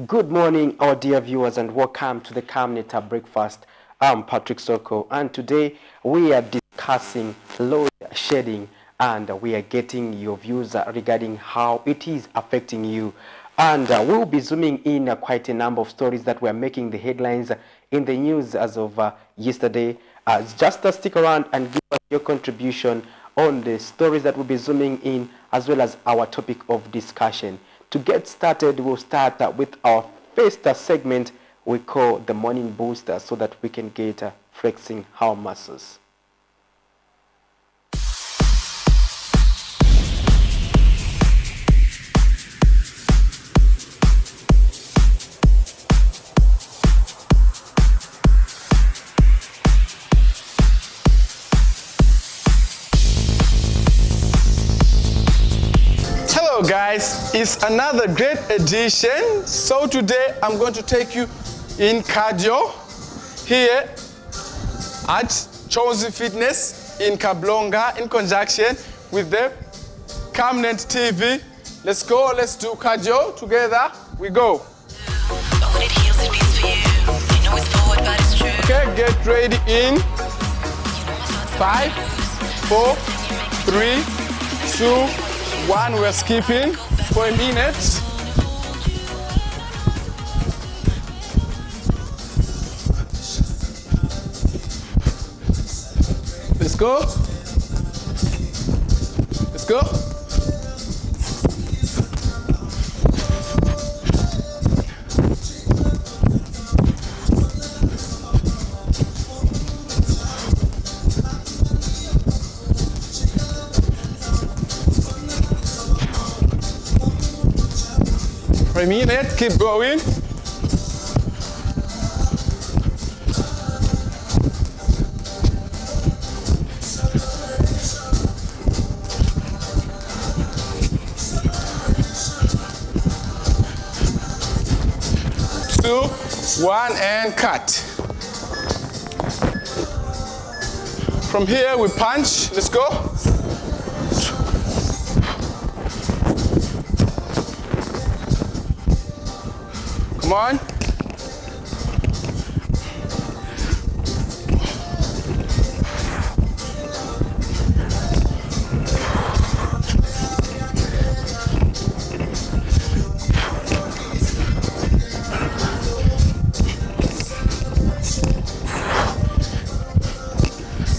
Good morning, our dear viewers, and welcome to the Camnet Breakfast. I'm Patrick Soko, and today we are discussing load shedding, and we are getting your views regarding how it is affecting you. And we'll be zooming in quite a number of stories that were making the headlines in the news as of yesterday. Just stick around and give us your contribution on the stories that we'll be zooming in, as well as our topic of discussion. To get started, we'll start with our first segment we call the morning booster, so that we can get flexing our muscles. Hello guys, it's another great edition. So today I'm going to take you in cardio here at Chozi Fitness in Kablonga in conjunction with the Camnet TV. Let's go, let's do cardio together. We go. Okay, get ready in 5, 4, 3, 2, 1, we're skipping for a minute. Let's go. Let's go. For a minute, keep going. Two, one, and cut. From here, we punch. Let's go. Come on.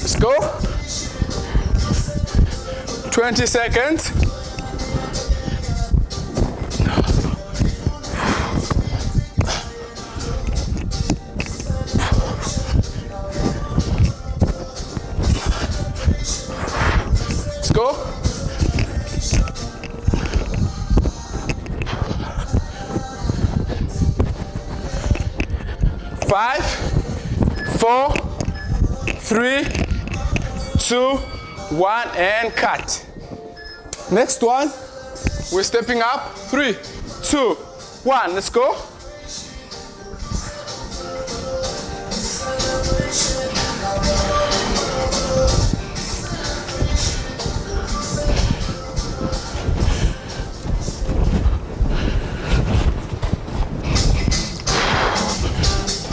Let's go. 20 seconds. Go. 5, 4, 3, 2, 1, and cut. Next one, we're stepping up. 3, 2, 1, let's go.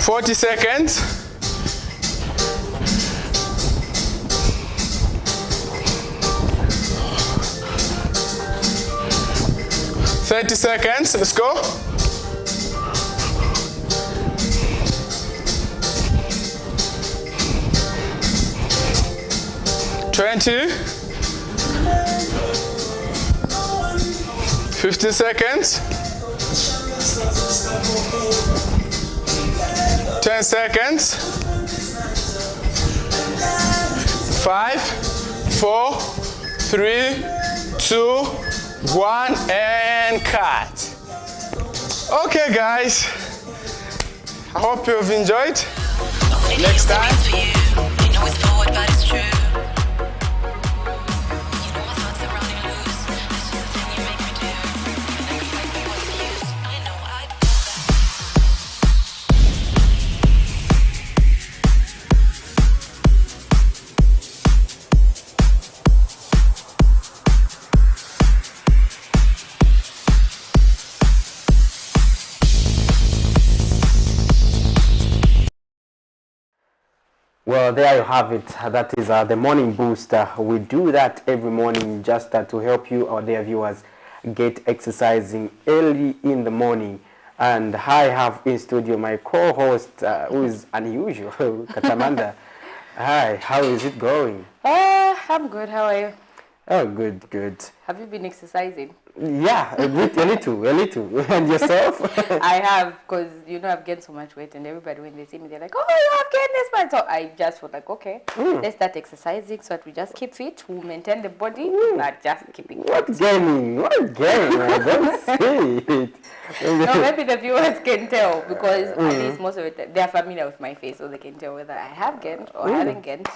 Forty seconds. Thirty seconds. Let's go. $20. 50 seconds. 10 seconds. 5, 4, 3, 2, 1, and cut. Okay, guys. I hope you've enjoyed. Next time. Well, there you have it. That is the morning boost. We do that every morning just to help you, our dear viewers, get exercising early in the morning. And I have in studio my co-host, who is unusual, Katamanda. Hi, how is it going? I'm good. How are you? Oh, good, good. Have you been exercising? Yeah, a little. And yourself? I have, because I've gained so much weight, and everybody when they see me, they're like, "Oh, you have gained this much." So I just felt like, okay, let's start exercising so that we just keep fit, we maintain the body, but just keeping fit. What gaining? What gaining? I don't see it. No, maybe the viewers can tell because at least most of it, they're familiar with my face, so they can tell whether I have gained or haven't gained.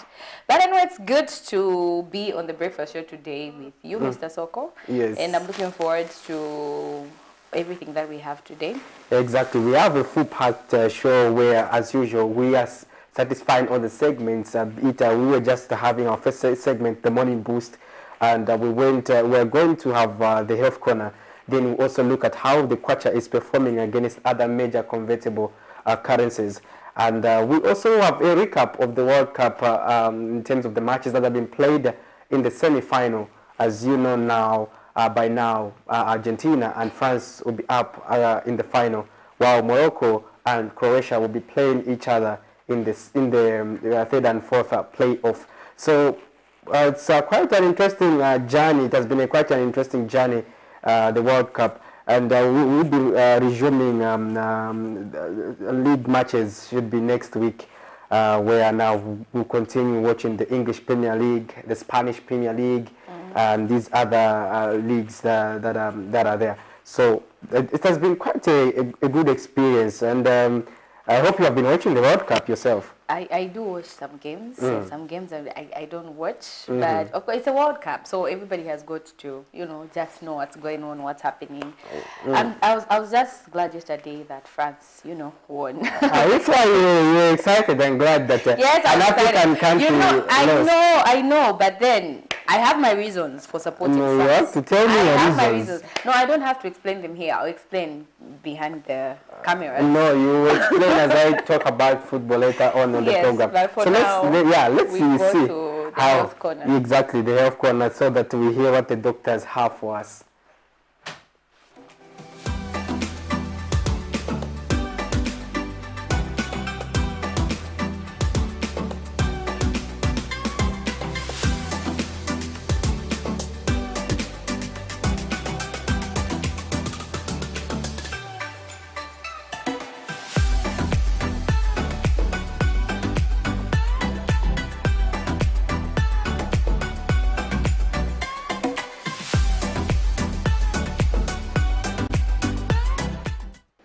But anyway, it's good to be on the breakfast show today with you, Mr. Soko. Yes. And I'm looking forward to everything that we have today. Exactly. We have a full-packed show where, as usual, we are satisfying all the segments. We were just having our first segment, the morning boost, and we're going to have the health corner. Then we also look at how the kwacha is performing against other major convertible currencies. And we also have a recap of the World Cup in terms of the matches that have been played in the semi-final. As you know now, by now, Argentina and France will be up in the final, while Morocco and Croatia will be playing each other in the third and fourth playoff. So it's quite an interesting journey. It has been quite an interesting journey, the World Cup. And we'll be resuming league matches should be next week, where now we'll continue watching the English Premier League, the Spanish Premier League, and these other leagues that are there. So it has been quite a good experience, and I hope you have been watching the World Cup yourself. I do watch some games. Some games I don't watch, but of course it's a World Cup, so everybody has got to just know what's going on, what's happening. And I was just glad yesterday that France won. That's why you're excited and glad that yes, an African country lost. I know, but then I have my reasons for supporting France. You have to tell me your reasons. No, I don't have to explain them here. I'll explain behind the camera. No, you will explain as I talk about football later on the program. But for so now, let's we see go to the how health corner. Exactly, the health corner, so that we hear what the doctors have for us.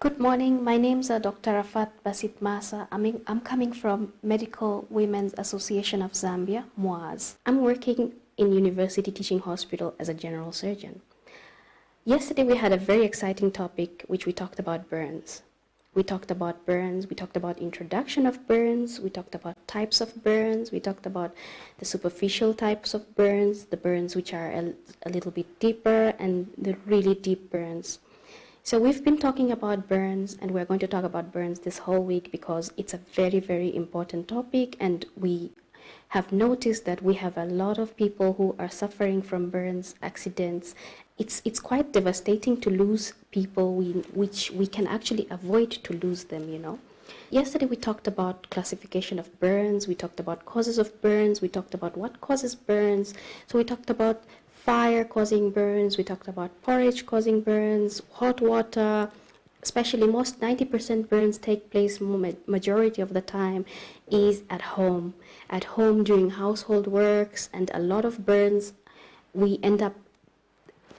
Good morning. My name is Dr. Rafat Basit Masa. I'm coming from Medical Women's Association of Zambia, MWAZ. I'm working in University Teaching Hospital as a general surgeon. Yesterday we had a very exciting topic which we talked about burns. We talked about burns, we talked about introduction of burns, we talked about types of burns, we talked about the superficial types of burns, the burns which are a little bit deeper, and the really deep burns. So we've been talking about burns, and we're going to talk about burns this whole week because it's a very, very important topic, and we have noticed that we have a lot of people who are suffering from burns, accidents. It's quite devastating to lose people which we can actually avoid to lose them, Yesterday we talked about classification of burns, we talked about causes of burns, we talked about what causes burns. So we talked about fire causing burns, we talked about porridge causing burns, hot water, especially most 90% burns take place majority of the time is at home during household works, and a lot of burns, we end up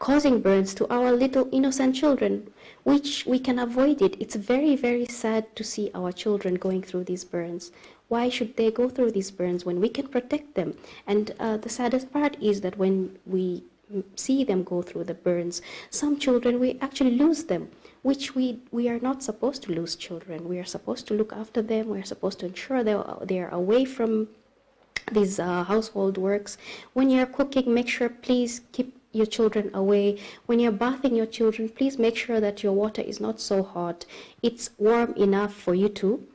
causing burns to our little innocent children, which we can avoid it. It's very, very sad to see our children going through these burns. Why should they go through these burns when we can protect them? And the saddest part is that when we see them go through the burns, some children, we actually lose them, which we are not supposed to lose children. We are supposed to look after them. We are supposed to ensure they are away from these household works. When you're cooking, make sure, please keep your children away. When you're bathing your children, please make sure that your water is not so hot. It's warm enough for you to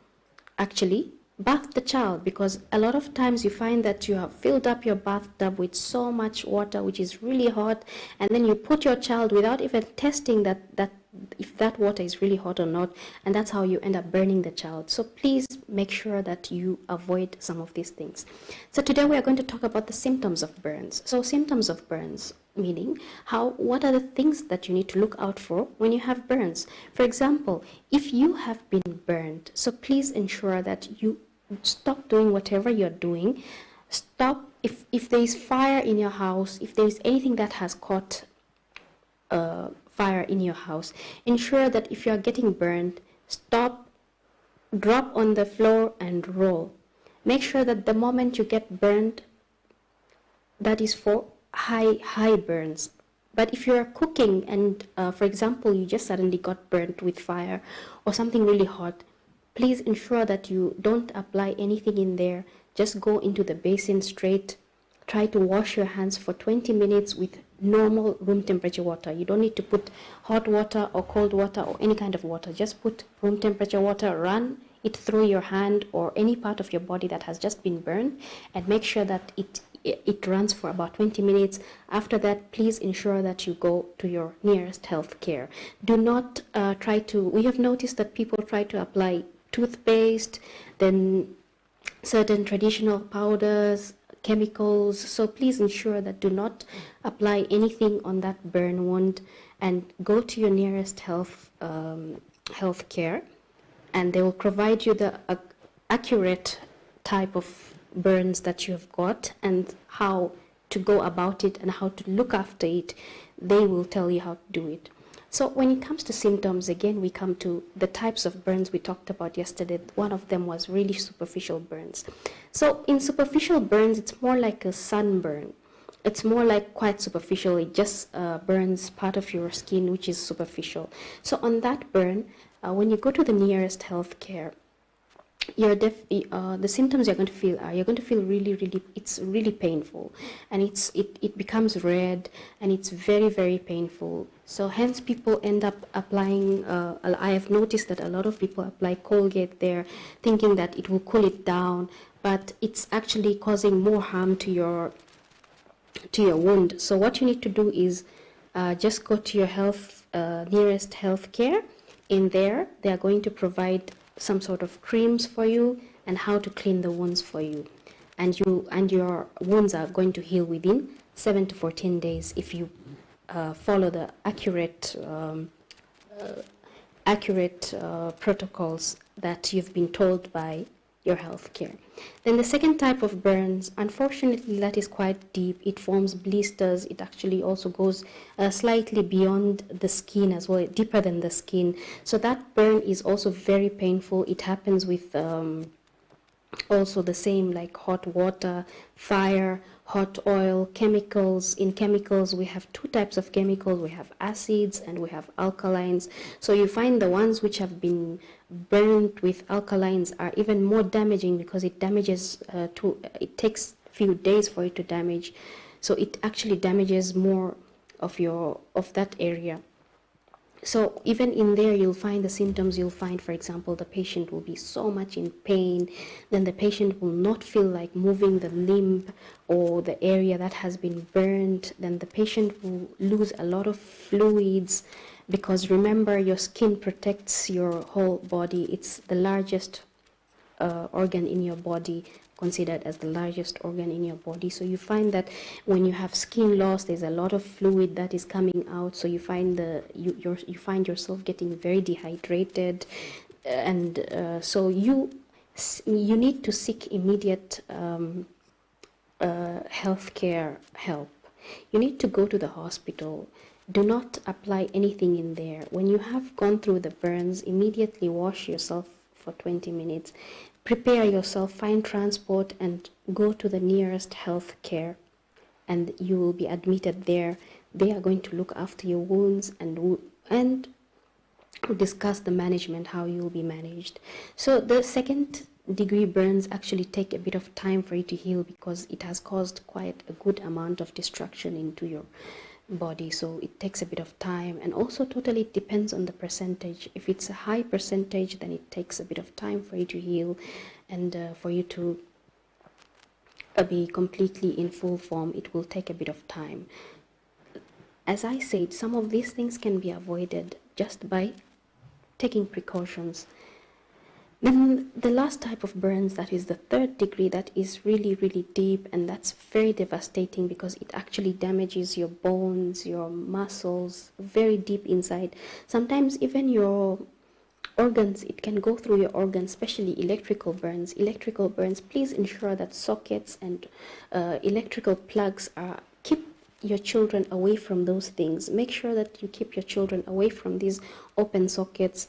actually bath the child, because a lot of times you find that you have filled up your bathtub with so much water which is really hot, and then you put your child without even testing that if that water is really hot or not, and that's how you end up burning the child. So please make sure that you avoid some of these things. So today we are going to talk about the symptoms of burns. So symptoms of burns, meaning what are the things that you need to look out for when you have burns. For example, if you have been burned, so please ensure that you stop doing whatever you're doing. Stop if there is fire in your house, if there is anything that has caught fire in your house, ensure that if you are getting burned, stop, drop on the floor and roll. Make sure that the moment you get burned, that is for high burns. But if you are cooking and for example you just suddenly got burnt with fire or something really hot, please ensure that you don't apply anything in there. Just go into the basin straight. Try to wash your hands for 20 minutes with normal room temperature water. You don't need to put hot water or cold water or any kind of water. Just put room temperature water, run it through your hand or any part of your body that has just been burned, and make sure that it runs for about 20 minutes. After that, please ensure that you go to your nearest health care. Do not we have noticed that people try to apply toothpaste, then certain traditional powders, chemicals. So please ensure that do not apply anything on that burn wound, and go to your nearest health care, and they will provide you the accurate type of burns that you've got and how to go about it and how to look after it. They will tell you how to do it. So when it comes to symptoms, again, we come to the types of burns we talked about yesterday. One of them was really superficial burns. So in superficial burns, it's more like a sunburn. It's more like quite superficial. It just burns part of your skin, which is superficial. So on that burn, when you go to the nearest health care, the symptoms you're going to feel really, it's really painful, and it becomes red, and it's very, very painful. So hence people end up applying, I have noticed that a lot of people apply Colgate there thinking that it will cool it down, but it's actually causing more harm to your wound. So what you need to do is just go to your nearest health care. In there, they are going to provide some sort of creams for you and how to clean the wounds for you, and your wounds are going to heal within 7 to 14 days if you follow the accurate protocols that you've been told by your health care. Then the second type of burns, unfortunately, that is quite deep. It forms blisters. It actually also goes slightly beyond the skin as well, deeper than the skin. So that burn is also very painful. It happens with also the same, like hot water, fire, hot oil, chemicals. In chemicals, we have two types of chemicals. We have acids and we have alkalines. So you find the ones which have been burned with alkalines are even more damaging, because it damages it takes a few days for it to damage. So it actually damages more of that area. So even in there, you'll find the symptoms. You'll find, for example, the patient will be so much in pain. Then the patient will not feel like moving the limb or the area that has been burned. Then the patient will lose a lot of fluids, because remember, your skin protects your whole body. It's the largest organ in your body, considered as the largest organ in your body. So you find that when you have skin loss, there's a lot of fluid that is coming out. So you find you find yourself getting very dehydrated, and so you need to seek immediate healthcare help. You need to go to the hospital. Do not apply anything in there. When you have gone through the burns, immediately wash yourself for 20 minutes. Prepare yourself, find transport, and go to the nearest health care, and you will be admitted there. They are going to look after your wounds and discuss the management, how you will be managed. So the second degree burns actually take a bit of time for it to heal, because it has caused quite a good amount of destruction into your body, so it takes a bit of time, and also totally it depends on the percentage. If it's a high percentage, then it takes a bit of time for you to heal and for you to be completely in full form. It will take a bit of time. As I said, some of these things can be avoided just by taking precautions. Then the last type of burns, that is the 3rd degree, that is really, really deep, and that's very devastating because it actually damages your bones, your muscles, very deep inside. Sometimes even your organs, it can go through your organs, especially electrical burns. Electrical burns, please ensure that sockets and electrical plugs are, keep your children away from those things. Make sure that you keep your children away from these open sockets,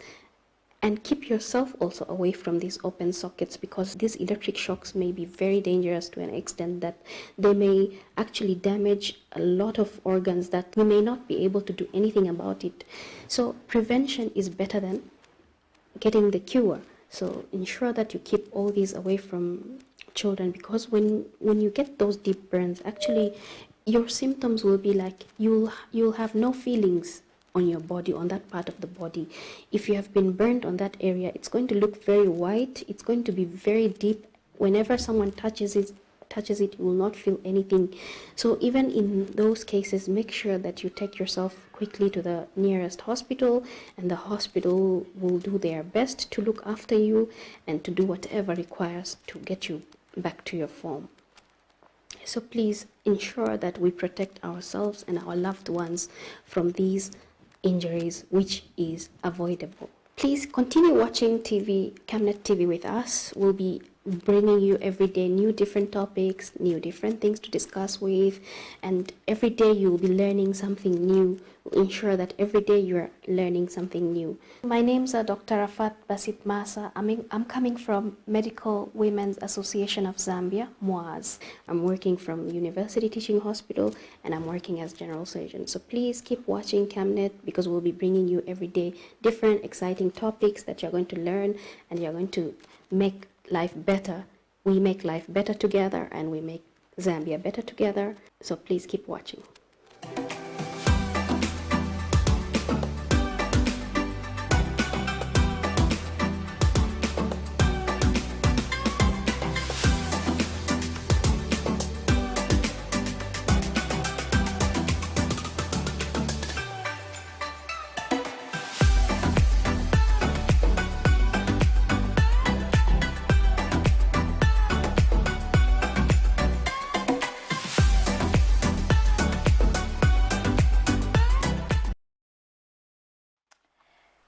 and keep yourself also away from these open sockets, because these electric shocks may be very dangerous to an extent that they may actually damage a lot of organs that we may not be able to do anything about it. So prevention is better than getting the cure. So ensure that you keep all these away from children, because when you get those deep burns, actually your symptoms will be like you'll have no feelings on your body, on that part of the body. If you have been burned on that area, it's going to look very white, it's going to be very deep. Whenever someone touches it, you will not feel anything. So even in those cases, make sure that you take yourself quickly to the nearest hospital, and the hospital will do their best to look after you and to do whatever requires to get you back to your form. So please ensure that we protect ourselves and our loved ones from these injuries, which is avoidable. Please continue watching Camnet TV with us. We'll be bringing you every day new different topics, new different things to discuss with, and every day you will be learning something new. We'll ensure that every day you're learning something new. My name's Dr. Rafat Basit Masa. I'm coming from Medical Women's Association of Zambia, MWAS. I'm working from University Teaching Hospital, and I'm working as general surgeon. So please keep watching Camnet, because we'll be bringing you every day different exciting topics that you're going to learn, and you're going to make life better. We make life better together, and we make Zambia better together. So please keep watching.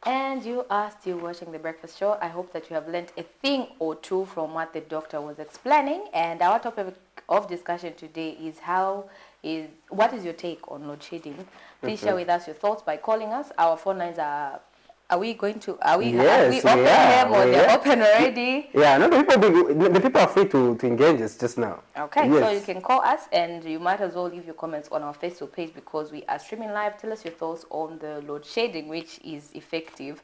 And you are still watching The Breakfast Show. I hope that you have learned a thing or two from what the doctor was explaining. And our topic of discussion today is what is your take on load shedding? Please share with us your thoughts by calling us. Our phone lines are we open them, or they're open already? Yeah, no, the people are free to engage us just now. Okay, yes. So you can call us, and you might as well leave your comments on our Facebook page, because we are streaming live. Tell us your thoughts on the load shedding, which is effective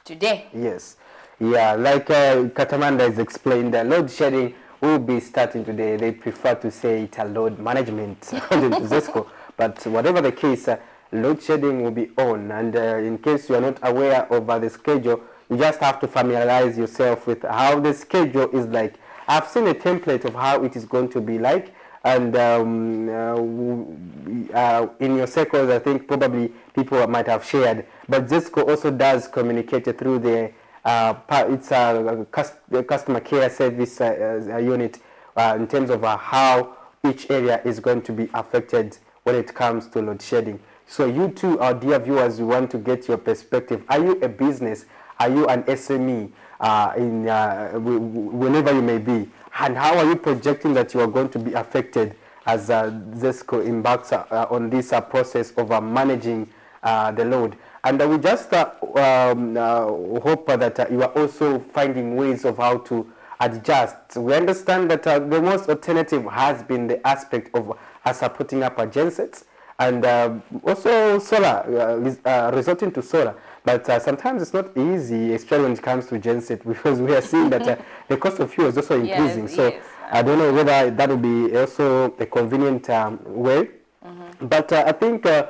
today. Yes. Yeah, like Katamanda has explained, the load shedding will be starting today. They prefer to say it's a load management according to ZESCO. But whatever the case, load shedding will be on. And in case you are not aware of the schedule, you just have to familiarize yourself with how the schedule is like. I've seen a template of how it is going to be like. And in your circles, I think probably people might have shared. But ZESCO also does communicate through the it's a customer care service unit in terms of how each area is going to be affected when it comes to load shedding. So you too, our dear viewers, we want to get your perspective. Are you a business? Are you an SME whenever you may be? And how are you projecting that you are going to be affected as ZESCO embarks on this process of managing the load? And we just hope that you are also finding ways of how to adjust. We understand that the most alternative has been the aspect of us putting up gensets, and also solar, resorting to solar. But sometimes it's not easy, especially when it comes to genset, because we are seeing that the cost of fuel is also increasing. Yes, so I don't know whether that will be also a convenient way But I think a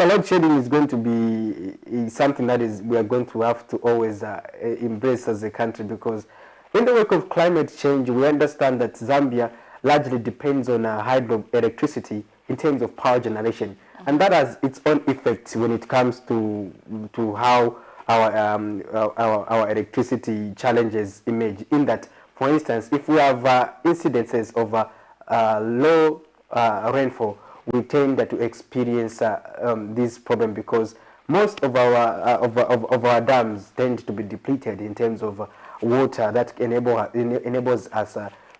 load shedding is going to be something that we are going to have to always embrace as a country, because in the wake of climate change, we understand that Zambia largely depends on hydroelectricity in terms of power generation, and that has its own effects when it comes to how our electricity challenges emerge. In that, for instance, if we have incidences of low rainfall, we tend to experience this problem, because most of our dams tend to be depleted in terms of water that enables us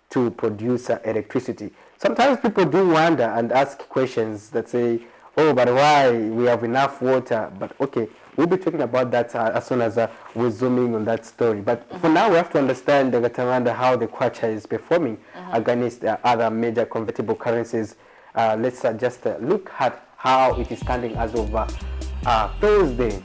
to produce electricity. Sometimes people do wonder and ask questions that say, oh, but why we have enough water? But okay, we'll be talking about that as soon as we're zooming on that story. But for now, we have to understand how the kwacha is performing against other major convertible currencies. Let's just look at how it is standing as of Thursday.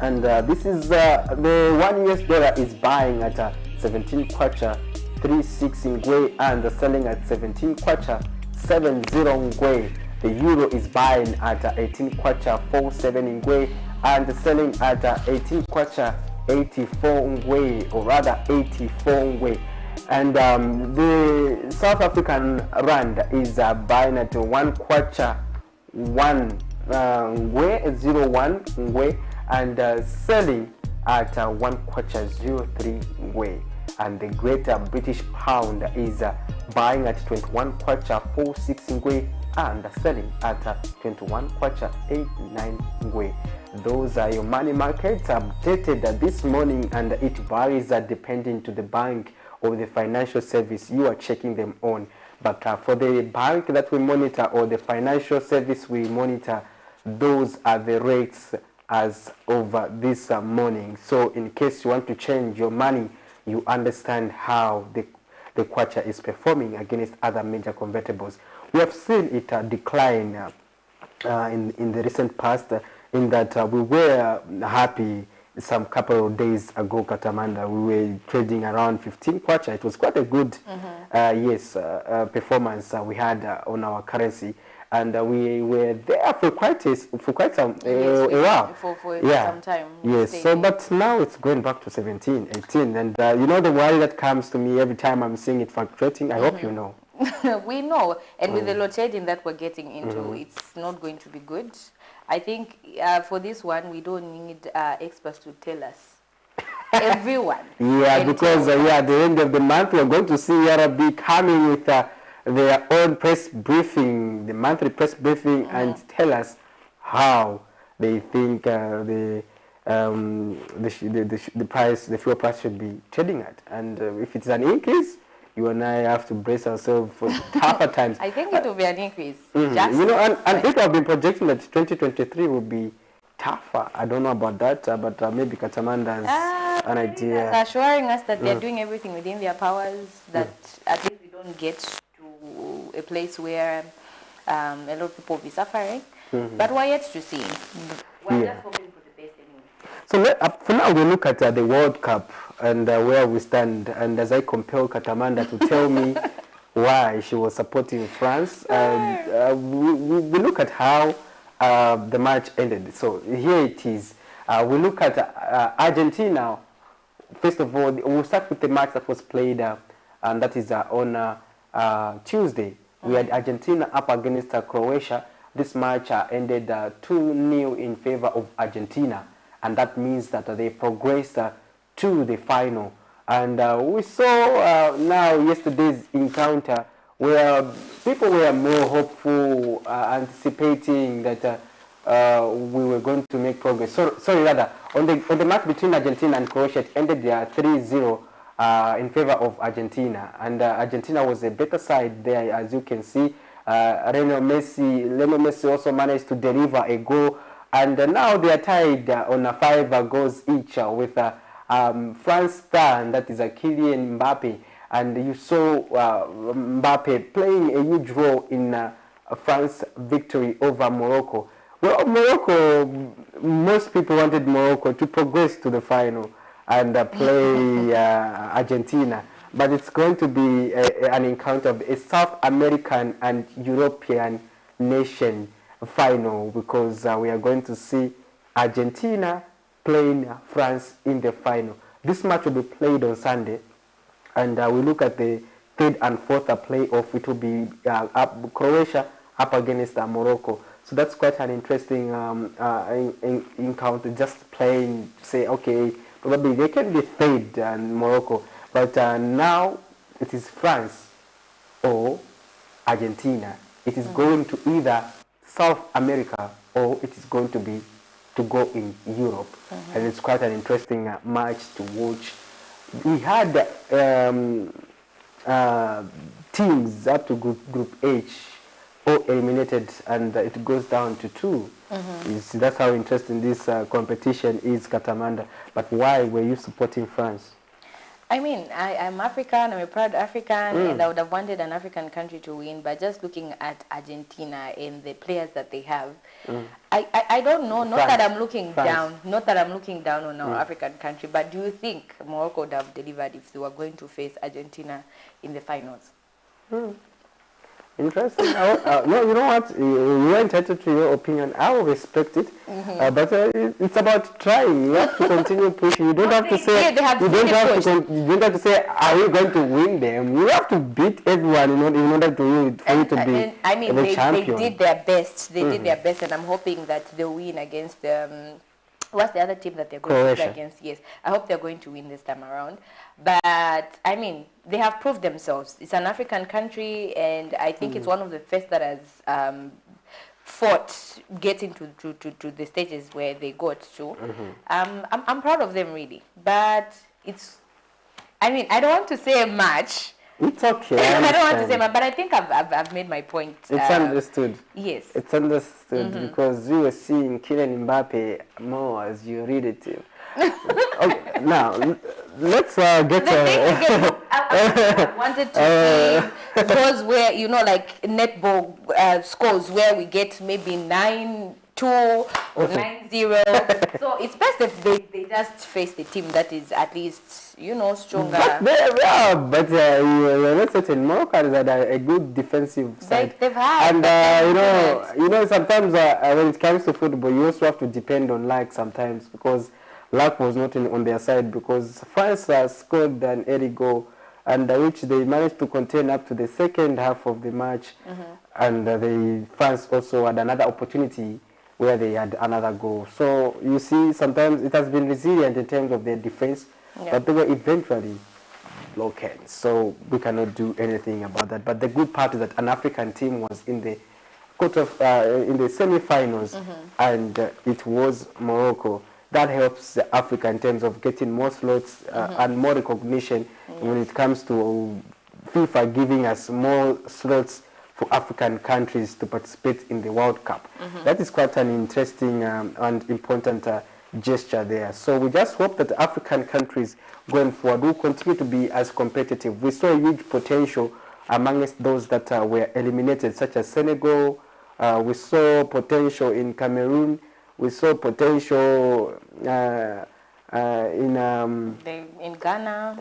And this is the $1 is buying at 17 kwacha 36 ngwe, and selling at 17 kwacha 70 ngwe. The euro is buying at 18 kwacha 47 ngwe, and selling at 18 kwacha 84 ngwe, or rather 84 ngwe. And the South African rand is buying at 1 kwacha 1 ngwe 01 ngwe, and selling at 1 kwacha 03 ngwe. And the Greater British Pound is buying at 21 kwacha 46 ngwe, and selling at 21 kwacha 89 ngwe. Those are your money markets updated this morning, and it varies depending to the bank or the financial service you are checking them on. But for the bank that we monitor, or the financial service we monitor, those are the rates as of this morning. So in case you want to change your money, you understand how the kwacha is performing against other major convertibles. We have seen it decline in the recent past, in that we were happy some couple of days ago, Katamanda. We were trading around 15 kwacha. It was quite a good performance we had on our currency, and we were there for quite some a while. For some time. Yes, so but now it's going back to 17, 18, and you know the worry that comes to me every time I'm seeing it fluctuating. I hope you know. We know, and with the load shedding that we're getting into, it's not going to be good. I think for this one, we don't need experts to tell us. Everyone. Yeah, because at the end of the month, we're going to see RB coming with their own press briefing, the monthly press briefing, and tell us how they think the price, the fuel price should be trading at, and if it's an increase, you and I have to brace ourselves for tougher times. I think it will be an increase. You know, and people have been projecting that 2023 will be tougher. I don't know about that, but maybe Katamanda has an idea. Assuring us that they're doing everything within their powers, that at least we don't get to a place where a lot of people will be suffering. But we're yet to see. We're just hoping for the best anyway. So for now, we look at the World Cup and where we stand. And as I compel Katamanda to tell me why she was supporting France, we look at how the match ended. So here it is. We look at Argentina. First of all, we'll start with the match that was played, and that is on Tuesday. We had Argentina up against Croatia. This match ended 2-0 in favor of Argentina, and that means that they progressed to the final. And we saw now yesterday's encounter where people were more hopeful, anticipating that we were going to make progress. Sorry, rather, on the match between Argentina and Croatia, it ended 3-0 in favor of Argentina. And Argentina was a better side there, as you can see. Lionel Messi also managed to deliver a goal. And now they are tied on 5 goals each with France star, and that is Kylian Mbappe. And you saw Mbappe playing a huge role in France's victory over Morocco. Well, Morocco, most people wanted Morocco to progress to the final and play Argentina. But it's going to be an encounter of a South American and European nation final, because we are going to see Argentina playing France in the final. This match will be played on Sunday, and we look at the third and fourth playoff. It will be Croatia up against Morocco. So that's quite an interesting encounter. Just playing, say, okay, probably they can be third and Morocco, but now it is France or Argentina. It is going to either South America or it is going to go in Europe, and it's quite an interesting match to watch. We had teams up to group H all eliminated, and it goes down to 2. That's how interesting this competition is, Katamanda. But why were you supporting France? I mean, I'm African, I'm a proud African, and I would have wanted an African country to win, but just looking at Argentina and the players that they have, I don't know, not that I'm looking down on our African country, but do you think Morocco would have delivered if they were going to face Argentina in the finals? Interesting. No, you know what? You're entitled to your opinion. I will respect it. But it's about trying. You have to continue pushing. You don't have to say. You don't have to say, "Are you going to win them?" You have to beat everyone in order to win for you to be the champion. They did their best. They did their best, and I'm hoping that they'll win against what's the other team that they're going to play against? Yes, I hope they're going to win this time around. But, I mean, they have proved themselves. It's an African country, and I think it's one of the first that has fought getting to the stages where they got to. I'm proud of them, really. But it's, I mean, I don't want to say much. It's okay. I don't want to say much, but I think I've made my point. It's understood. Yes. It's understood because you were seeing Kylian Mbappe more as you read it. Okay, now, let's get... I wanted to see those where, you know, like netball scores where we get maybe 9-2 or 9-0. So it's best if they just face the team that is at least, you know, stronger. But you're not certain. Morocco has had a good defensive side. They've had. And, you know, sometimes when it comes to football, you also have to depend on luck sometimes, because luck was not on their side, because France scored an early goal, and which they managed to contain up to the second half of the match. And France also had another opportunity where they had another goal. So you see, sometimes it has been resilient in terms of their defense, but they were eventually broken. So we cannot do anything about that. But the good part is that an African team was in the in the semi-finals, and it was Morocco. That helps Africa in terms of getting more slots and more recognition when it comes to FIFA giving us more slots for African countries to participate in the World Cup. That is quite an interesting and important gesture there. So we just hope that African countries going forward will continue to be as competitive. We saw huge potential amongst those that were eliminated, such as Senegal. We saw potential in Cameroon. We saw potential in Ghana.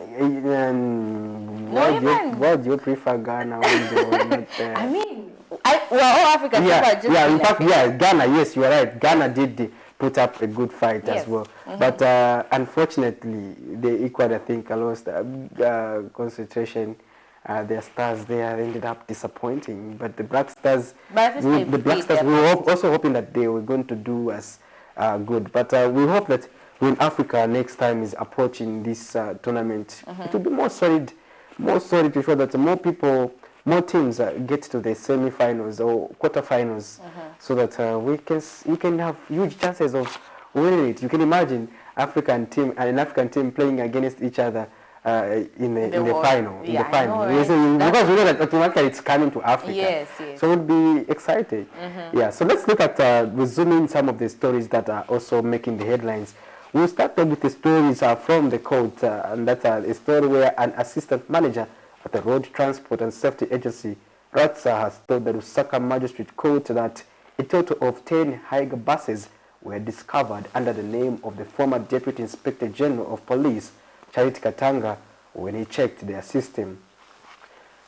Why do you prefer Ghana when they were not there? I mean, we're all African. In fact, Ghana. Yes, you are right. Ghana did put up a good fight as well, but unfortunately, they equally, I think, lost concentration. Their stars there ended up disappointing, but the Black Stars, we were also hoping that they were going to do us good. But we hope that when Africa next time is approaching this tournament, it will be more solid to show that more teams get to the semi-finals or quarter-finals, so that we can have huge chances of winning it. You can imagine an African team playing against each other in the final. Because we know that automatically it's coming to Africa. So we'll be excited. So let's look at resuming some of the stories that are also making the headlines. We'll start with the stories from the court, and that's a story where an assistant manager at the Road Transport and Safety Agency, RATSA, has told the Lusaka Magistrate Court that a total of 10 Higer buses were discovered under the name of the former Deputy Inspector General of Police, Charity Katanga, when he checked their system.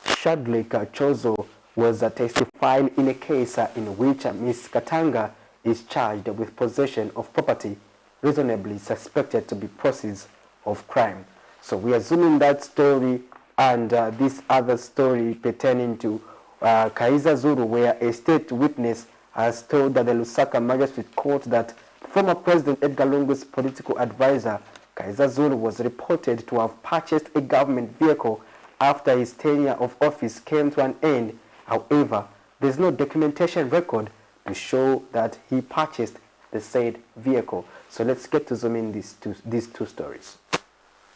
Shadley Chozo was testifying in a case in which Ms. Katanga is charged with possession of property reasonably suspected to be proceeds of crime. So we are zooming that story and this other story pertaining to Kaiza Zulu, where a state witness has told the Lusaka Magistrate Court that former President Edgar Lungu's political advisor, Kaiza Zulu, was reported to have purchased a government vehicle after his tenure of office came to an end. However, there is no documentation record to show that he purchased the said vehicle. So let's get to zoom in these two stories.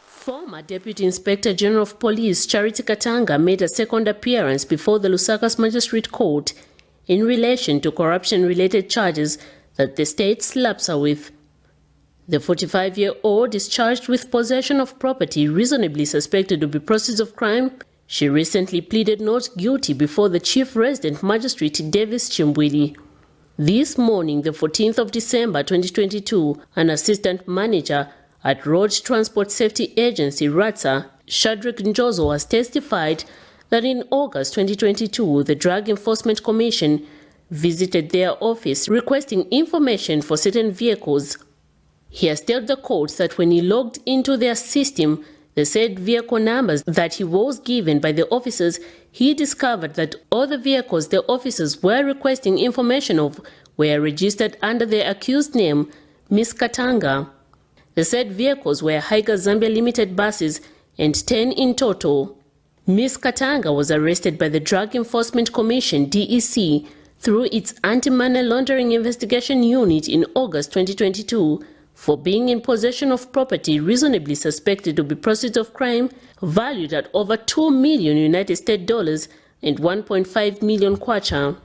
Former Deputy Inspector General of Police Charity Katanga made a second appearance before the Lusaka's Magistrate Court in relation to corruption-related charges that the state slaps her with. The 45-year-old is charged with possession of property reasonably suspected to be proceeds of crime. She recently pleaded not guilty before the Chief Resident Magistrate Davis Chimbwili. This morning, the 14th of December 2022, an assistant manager at Road Transport Safety Agency RATSA, Shadrack Njozo, has testified that in August 2022, the Drug Enforcement Commission visited their office requesting information for certain vehicles. He has told the court that when he logged into their system, the said vehicle numbers that he was given by the officers, he discovered that all the vehicles the officers were requesting information of were registered under the accused name, Ms. Katanga. The said vehicles were Higer Zambia Limited buses and 10 in total. Ms. Katanga was arrested by the Drug Enforcement Commission, DEC, through its Anti-Money Laundering Investigation Unit in August 2022 for being in possession of property reasonably suspected to be proceeds of crime valued at over $2 million United States dollars and 1.5 million kwacha.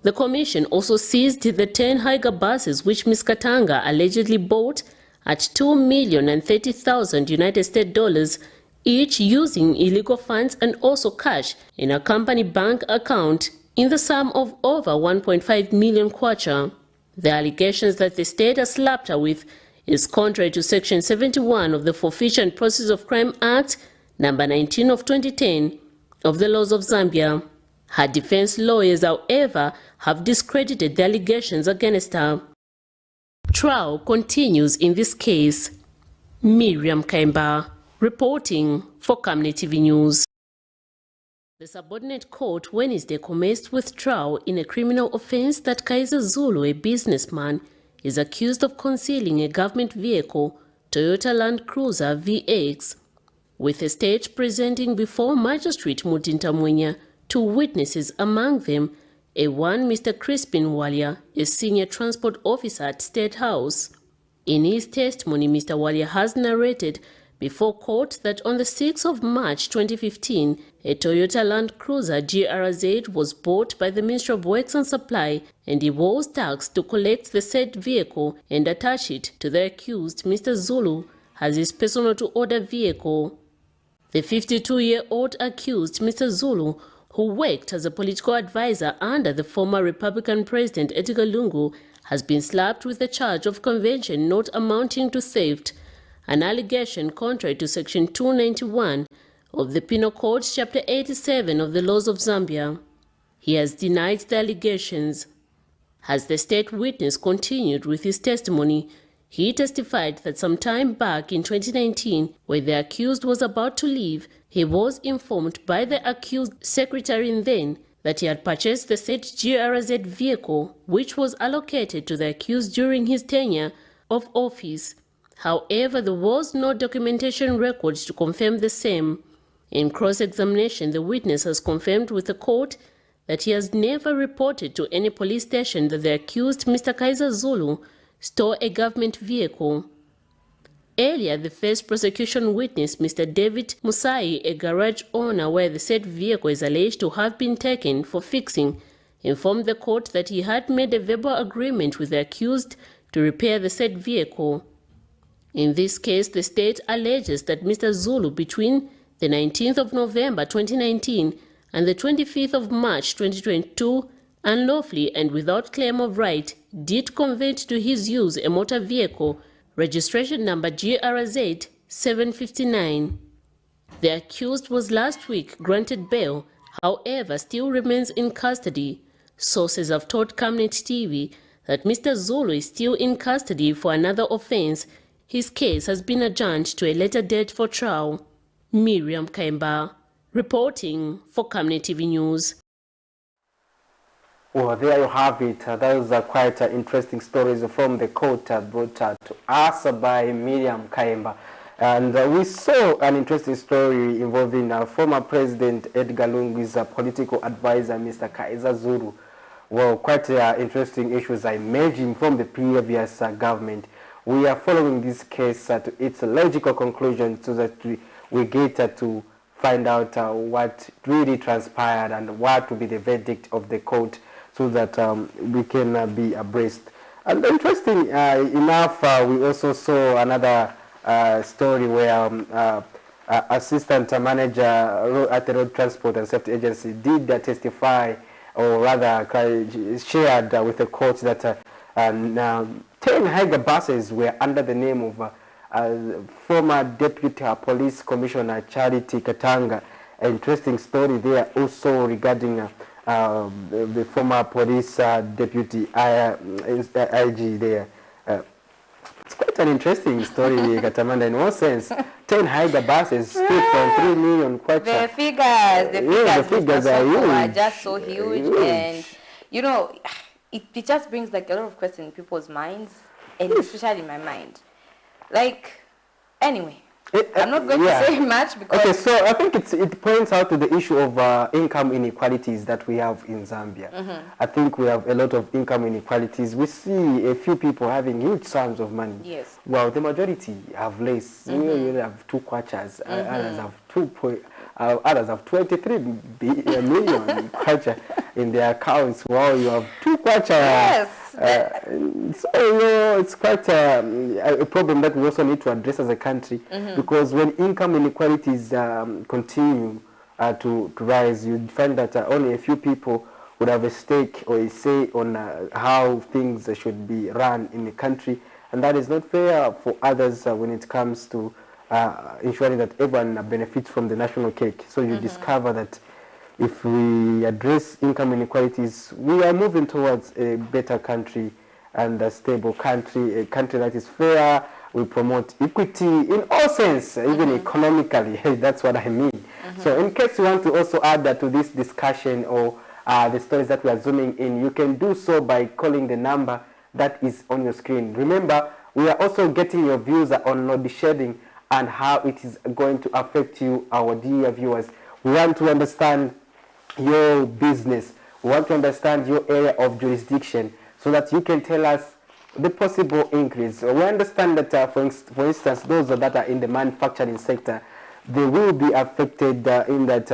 The commission also seized the 10 Higer buses which Ms. Katanga allegedly bought at $2,030,000 United States dollars, each using illegal funds and also cash in a company bank account in the sum of over 1.5 million kwacha. The allegations that the state has slapped her with is contrary to Section 71 of the Forfeiture and Process of Crime Act, number 19 of 2010 of the laws of Zambia. Her defense lawyers, however, have discredited the allegations against her. Trial continues in this case. Miriam Kaimba, reporting for Camnet TV News. The subordinate court Wednesday commenced with trial in a criminal offense that Kaiza Zulu, a businessman, is accused of concealing a government vehicle, Toyota Land Cruiser VX, with the state presenting before Magistrate Mutinta Mwenya two witnesses, among them one Mr. Crispin Walia, a senior transport officer at State House. In his testimony, Mr. Walia has narrated before court that on the 6th of March 2015, a Toyota Land Cruiser GRZ was bought by the Ministry of Works and Supply, and he was tasked to collect the said vehicle and attach it to the accused, Mr. Zulu, as his personal to-order vehicle. The 52-year-old accused, Mr. Zulu, who worked as a political advisor under the former Republican President Edgar Lungu, has been slapped with the charge of convention not amounting to theft, an allegation contrary to Section 291 of the Penal Code, Chapter 87 of the laws of Zambia. He has denied the allegations. As the state witness continued with his testimony, he testified that some time back in 2019, when the accused was about to leave, he was informed by the accused secretary then that he had purchased the said GRZ vehicle, which was allocated to the accused during his tenure of office. However, there was no documentation records to confirm the same. In cross-examination, the witness has confirmed with the court that he has never reported to any police station that the accused, Mr. Kaiza Zulu, stole a government vehicle. Earlier, the first prosecution witness, Mr. David Musai, a garage owner where the said vehicle is alleged to have been taken for fixing, informed the court that he had made a verbal agreement with the accused to repair the said vehicle. In this case, the state alleges that Mr. Zulu, between the 19th of November 2019 and the 25th of March 2022, unlawfully and without claim of right, did convert to his use a motor vehicle, registration number GRZ 759. The accused was last week granted bail. however, still remains in custody. Sources have told Camnet TV that Mr. Zulu is still in custody for another offense. His case has been adjourned to a later date for trial. Miriam Kaimba, reporting for Camnet TV News. Well, there you have it. Those are quite interesting stories from the court brought to us by Miriam Kaimba. And we saw an interesting story involving former President Edgar Lungu's political advisor, Mr. Kaiza Zulu. Well, quite interesting issues are emerging from the previous government. We are following this case to its logical conclusion so that we get to find out what really transpired and what will be the verdict of the court so that we can be abreast. And interesting enough, we also saw another story where assistant manager at the Road Transport and Safety Agency did testify, or rather shared with the court that 10 Haiger buses were under the name of former Deputy Police Commissioner Charity Katanga. An interesting story there also regarding the former police deputy IG there. It's quite an interesting story, Katamanda, in one sense. 10 Haiger buses, 2.3 million kwacha. The figures are huge. Are just so huge. And, you know, it just brings like a lot of questions in people's minds, and especially in my mind. Like, anyway. I'm not going to say much because... Okay, so I think it points out to the issue of income inequalities that we have in Zambia. I think we have a lot of income inequalities. We see a few people having huge sums of money. Yes. Well, the majority have less. You have 2 kwachas, others have 23 million kwacha in their accounts. Wow, you have 2 kwacha. Yes. So it's quite a problem that we also need to address as a country, because when income inequalities continue to rise, you find that only a few people would have a stake or a say on how things should be run in the country, and that is not fair for others when it comes to ensuring that everyone benefits from the national cake. So you discover that if we address income inequalities, we are moving towards a better country and a stable country, a country that is fair. We promote equity in all sense, even economically. That's what I mean. So in case you want to also add that to this discussion or the stories that we are zooming in, you can do so by calling the number that is on your screen. Remember, we are also getting your views on load shedding and how it is going to affect you, our dear viewers. We want to understand your business. We want to understand your area of jurisdiction so that you can tell us the possible increase. We understand that, for instance, those that are in the manufacturing sector, they will be affected in that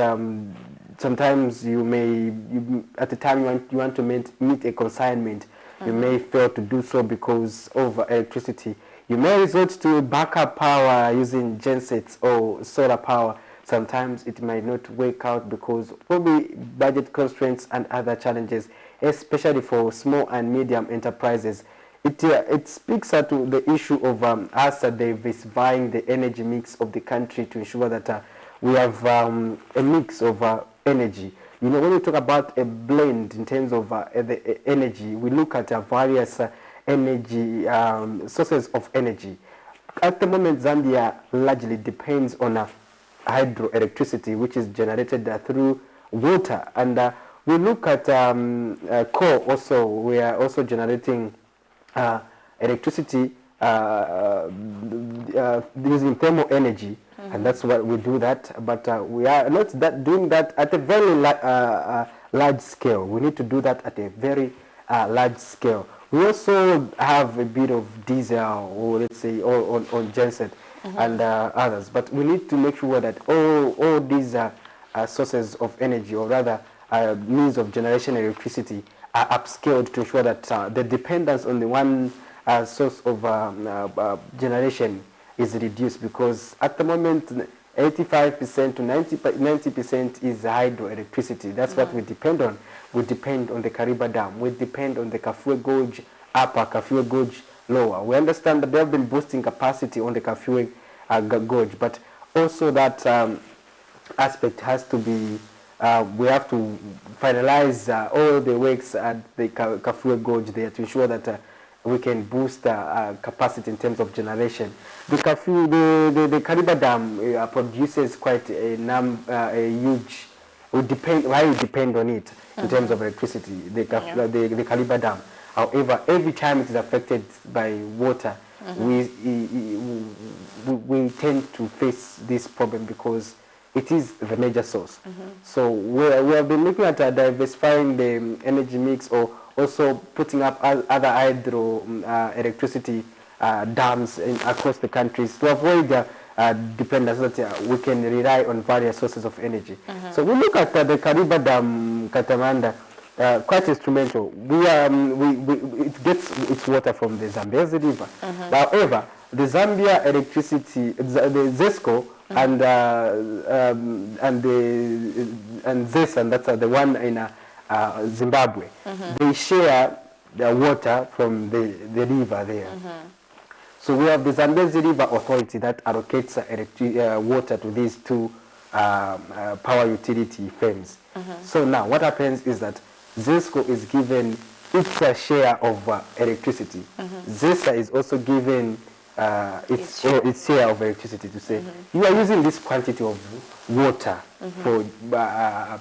sometimes at the time you want to meet a consignment, you may fail to do so because of electricity. You may resort to backup power using gensets or solar power. Sometimes it might not work out because probably budget constraints and other challenges, especially for small and medium enterprises. It speaks to the issue of us diversifying the energy mix of the country to ensure that we have a mix of energy. You know, when we talk about a blend in terms of the energy, we look at various energy sources of energy. At the moment, Zambia largely depends on hydroelectricity, which is generated through water, and we look at coal also. We are also generating electricity using thermal energy, and that's what we do that, but we are not doing that at a very large scale. We need to do that at a very large scale. We also have a bit of diesel, or let's say on genset and others, but we need to make sure that all these sources of energy, or rather means of generation electricity, are upscaled to ensure that the dependence on the one source of generation is reduced, because at the moment 85% to 90% is hydroelectricity. That's what we depend on. We depend on the Kariba Dam. We depend on the Kafue Gorge upper, Kafue Gorge lower. We understand that they have been boosting capacity on the Kafue Gorge, but also that aspect has to be we have to finalize all the works at the Kafue Gorge there to ensure that we can boost capacity in terms of generation. The Kariba Dam produces quite a huge. We depend on it in terms of electricity. The Kariba Dam. However, every time it is affected by water, we tend to face this problem because it is the major source. So we have been looking at diversifying the energy mix, or also putting up other hydro electricity dams across the countries to avoid dependence, that we can rely on various sources of energy. So we look at the Kariba Dam, Katamanda, quite instrumental. It gets its water from the Zambezi River. However, the Zambia electricity, the ZESCO, and this, and that's the one in Zimbabwe, they share the water from the river there. So we have the Zambezi River Authority that allocates water to these two power utility firms. So now what happens is that ZESCO is given its share of electricity. ZESA is also given its share of electricity, to say, you are using this quantity of water for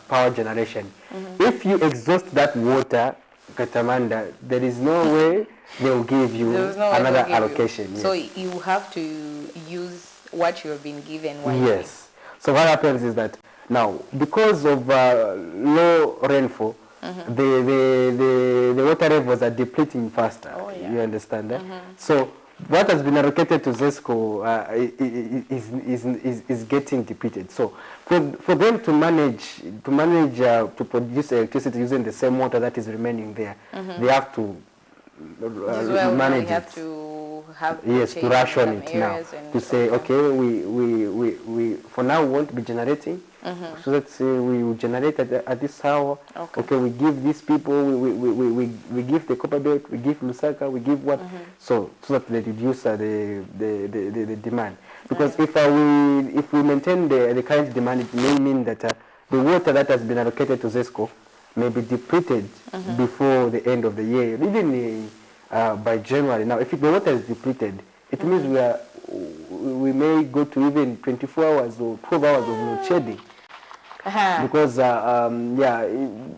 power generation. If you exhaust that water, Katamanda, there is no way they will give you another allocation. Yes. So you have to use what you have been given. Yes. So what happens is that now, because of low rainfall, the water levels are depleting faster. You understand that? So what has been allocated to ZESCO is getting depleted. So for them to manage to produce electricity using the same water that is remaining there, they have to manage it. To ration it now. To say, okay, we for now won't be generating. So let's say we will generate at this hour. Okay, we give these people, we give the Copper Belt, we give Lusaka, we give what, so that they reduce the demand. Because if we maintain the current demand, it may mean that the water that has been allocated to ZESCO may be depleted before the end of the year, even by January. Now, if the water is depleted, it means we may go to even 24 hours or 12 hours of load shedding. Because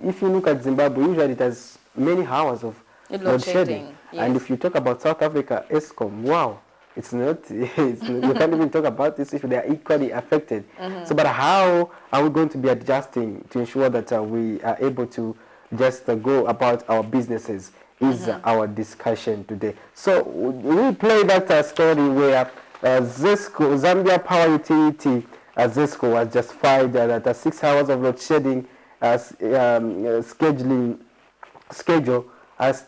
if you look at Zimbabwe, usually it has many hours of load shedding. And if you talk about South Africa, ESCOM, wow, it's not. We can't even talk about this issue. They are equally affected. So, but how are we going to be adjusting to ensure that we are able to just go about our businesses? Is our discussion today. So we play that story where ZESCO, Zambia Power Utility, ZESCO was justified that 6 hours of load shedding schedule has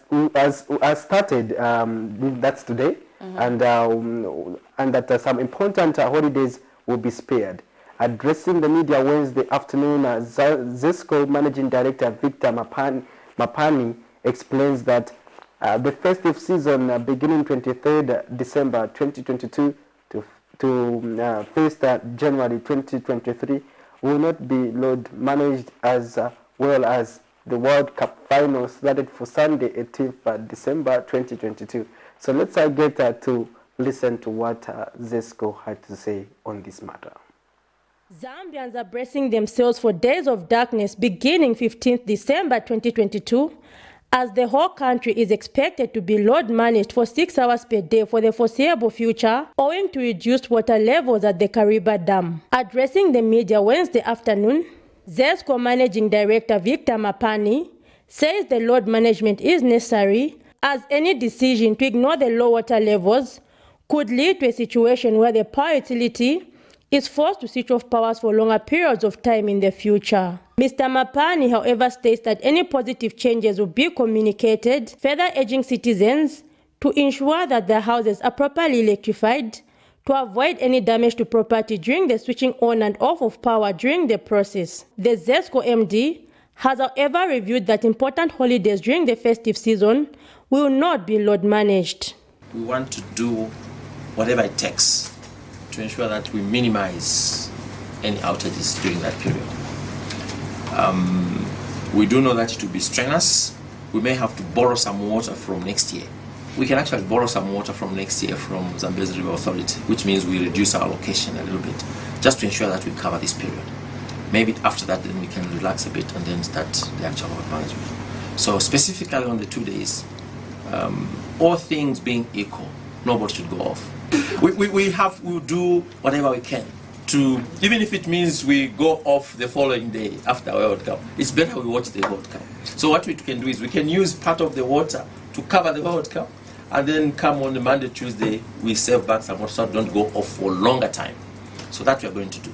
started. That's today, and that some important holidays will be spared. Addressing the media Wednesday afternoon, ZESCO Managing Director Victor Mapani explains that the festive season beginning 23rd December 2022 to 1st January 2023 will not be load managed, as well as the World Cup final started for Sunday 18th December 2022. So let's get to listen to what ZESCO had to say on this matter. Zambians are bracing themselves for days of darkness beginning 15th December 2022, as the whole country is expected to be load managed for 6 hours per day for the foreseeable future, owing to reduced water levels at the Kariba Dam. Addressing the media Wednesday afternoon, ZESCO Managing Director Victor Mapani says the load management is necessary, as any decision to ignore the low water levels could lead to a situation where the power utility is forced to switch off powers for longer periods of time in the future. Mr. Mapani, however, states that any positive changes will be communicated, further urging citizens to ensure that their houses are properly electrified to avoid any damage to property during the switching on and off of power during the process. The ZESCO MD has, however, reviewed that important holidays during the festive season will not be load managed. We want to do whatever it takes to ensure that we minimize any outages during that period. We do know that it will be strenuous. We may have to borrow some water from next year. We can actually borrow some water from next year from Zambezi River Authority, which means we reduce our allocation a little bit, just to ensure that we cover this period. Maybe after that, then we can relax a bit and then start the actual water management. So specifically on the 2 days, all things being equal, nobody should go off. We'll do whatever we can to, even if it means we go off the following day after World Cup, it's better we watch the World Cup. So what we can do is we can use part of the water to cover the World Cup, and then come on the Monday, Tuesday, we save back some water so don't go off for a longer time. So that we are going to do.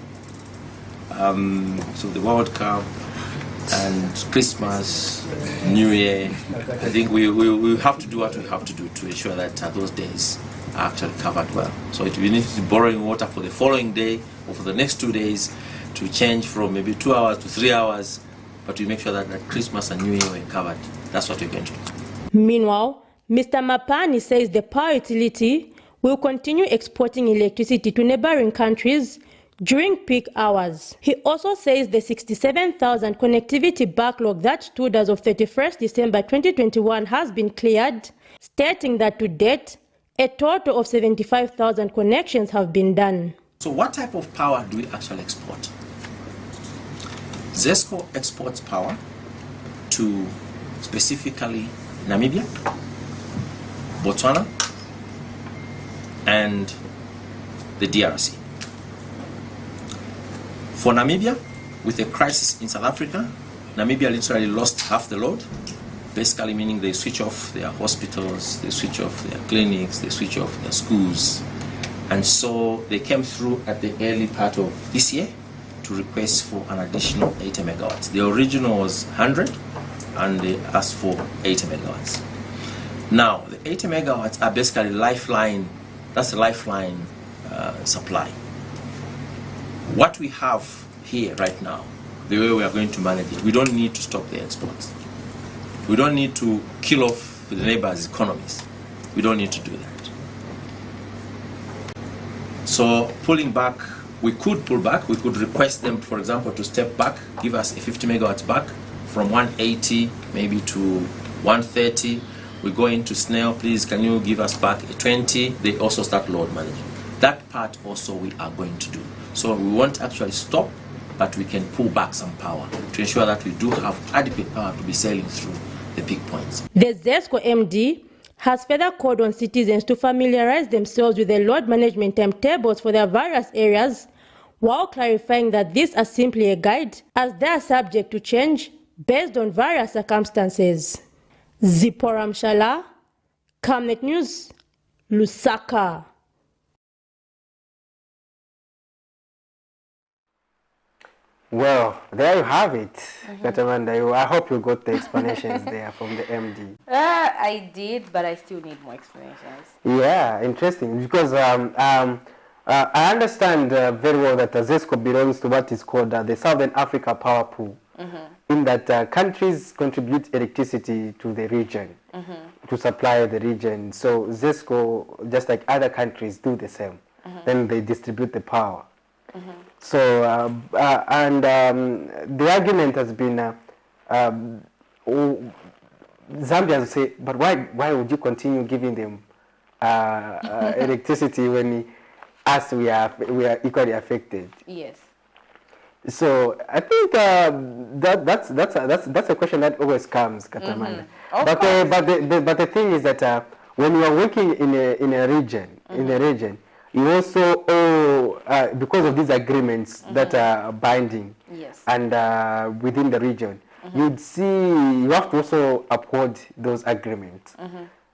So the World Cup and Christmas, New Year, I think we have to do what we have to do to ensure that those days are actually covered well. So we need to be borrowing water for the following day or for the next 2 days to change from maybe 2 hours to 3 hours, but we make sure that Christmas and New Year were covered. That's what we're going to do. Meanwhile, Mr. Mapani says the power utility will continue exporting electricity to neighboring countries during peak hours. He also says the 67,000 connectivity backlog that stood as of 31st December 2021 has been cleared, stating that to date, a total of 75,000 connections have been done. So what type of power do we actually export? ZESCO exports power to specifically Namibia, Botswana, and the DRC. For Namibia, with a crisis in South Africa, Namibia literally lost half the load, basically meaning they switch off their hospitals, they switch off their clinics, they switch off their schools. And so they came through at the early part of this year to request for an additional 80 megawatts. The original was 100, and they asked for 80 megawatts. Now, the 80 megawatts are basically lifeline, that's a lifeline supply. What we have here right now, the way we are going to manage it, we don't need to stop the exports. We don't need to kill off the neighbors' economies. We don't need to do that. So pulling back, we could pull back. We could request them, for example, to step back, give us a 50 megawatts back from 180 maybe to 130. We go into Snail, please, can you give us back a 20? They also start load managing. That part also we are going to do. So we won't actually stop, but we can pull back some power to ensure that we do have adequate power to be sailing through the peak points. The ZESCO MD has further called on citizens to familiarize themselves with the load management timetables for their various areas, while clarifying that these are simply a guide, as they are subject to change based on various circumstances. Zipporah Mshala, Camnet News, Lusaka. Well, there you have it, Katamanda. I hope you got the explanations there from the MD. I did, but I still need more explanations. Yeah, interesting. Because I understand very well that ZESCO belongs to what is called the Southern Africa Power Pool, in that countries contribute electricity to the region, to supply the region. So ZESCO, just like other countries, do the same. Then they distribute the power. So, the argument has been, Zambians say, but why would you continue giving them electricity when us we are equally affected? Yes. So I think that's a question that always comes, Katamanda. But the thing is that when you are working in a region, you also owe, because of these agreements that are binding, and within the region, you'd see you have to also uphold those agreements.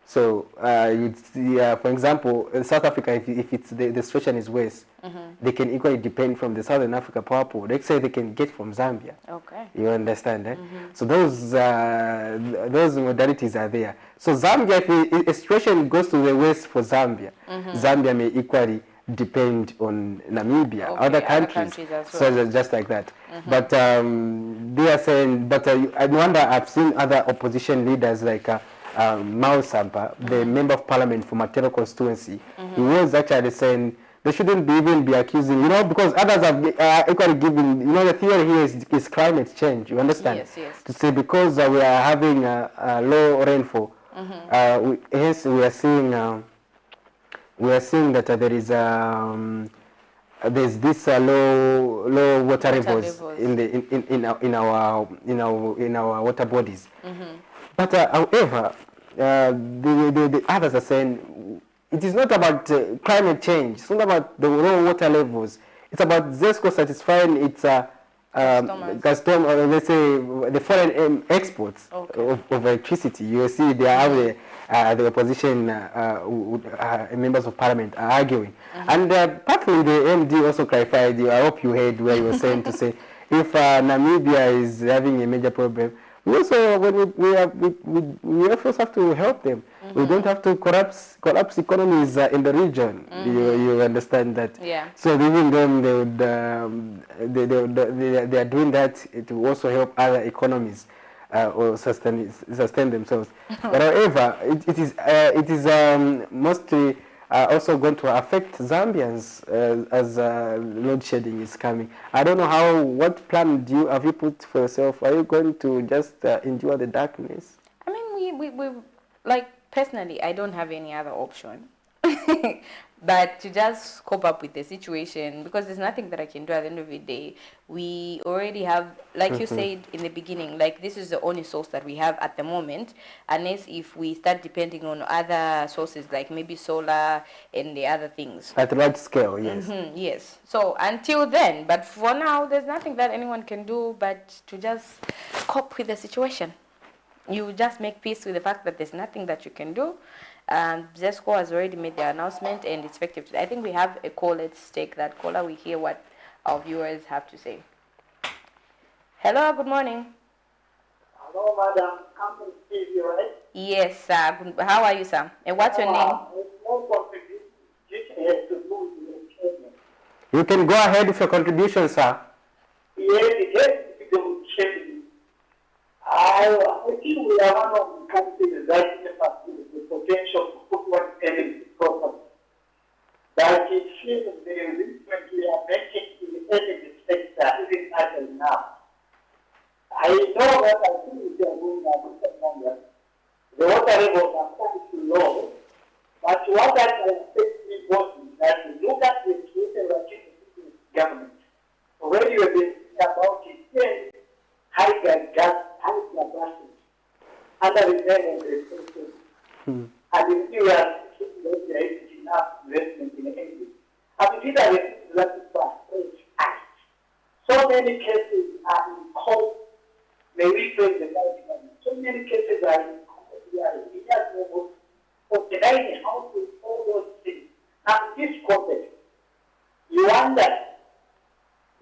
So you'd see, for example, in South Africa, if it's the situation is worse, they can equally depend from the Southern Africa Power Pool. They say they can get from Zambia. Okay. You understand, eh? So those modalities are there. So Zambia, if a situation goes to the west for Zambia, Zambia may equally depend on Namibia, other countries as well. So just like that. But they are saying, but I wonder, I've seen other opposition leaders like Mao Sampa, the member of parliament for Matero constituency, he was actually saying they shouldn't even be accusing, because others have equally given, the theory here is climate change, you understand? Yes, yes. To say because we are having low rainfall, hence we are seeing that there is there's this low water levels in our water bodies. But however, the others are saying it is not about climate change. It's not about the low water levels. It's about ZESCO satisfying its let's say the foreign exports of electricity. You see, they have the opposition members of parliament are arguing, and partly the MD also clarified. I hope you heard where you were saying to say if Namibia is having a major problem, we also we also have to help them. We don't have to collapse economies in the region. You understand that? Yeah. So even them, they are doing that to also help other economies or sustain themselves. But however, it is mostly also going to affect Zambians as load shedding is coming. I don't know what plan have you put for yourself? Are you going to just endure the darkness? I mean, we like, personally, I don't have any other option but to just cope up with the situation, because there's nothing that I can do at the end of the day. We already have, like you said in the beginning, like this is the only source that we have at the moment, unless if we start depending on other sources like maybe solar and the other things. At large scale, yes. Yes. So until then, but for now, there's nothing that anyone can do but to just cope with the situation. You just make peace with the fact that there's nothing that you can do. ZESCO has already made the announcement and it's effective today. I think we have a call. Let's take that caller. We hear what our viewers have to say. Hello, good morning. Hello, madam. Camnet TV, right? Yes, sir. How are you, sir? And what's your name? You can go ahead with your contribution, sir. Yes, I think we are one of the countries that has the potential to put one energy problem. But it seems the investment we are making in the energy sector even as now. I know that I think we are going to number. The water levels are quite low. But what that expects me was that we look at the situation of the government. Already we have been about it, high gas under the name of the system. And if you are there is enough investment in the energy. And if you are so many cases are in court, may we praise the government. So many cases are in court. We are organizing how to all those things. And this context, you wonder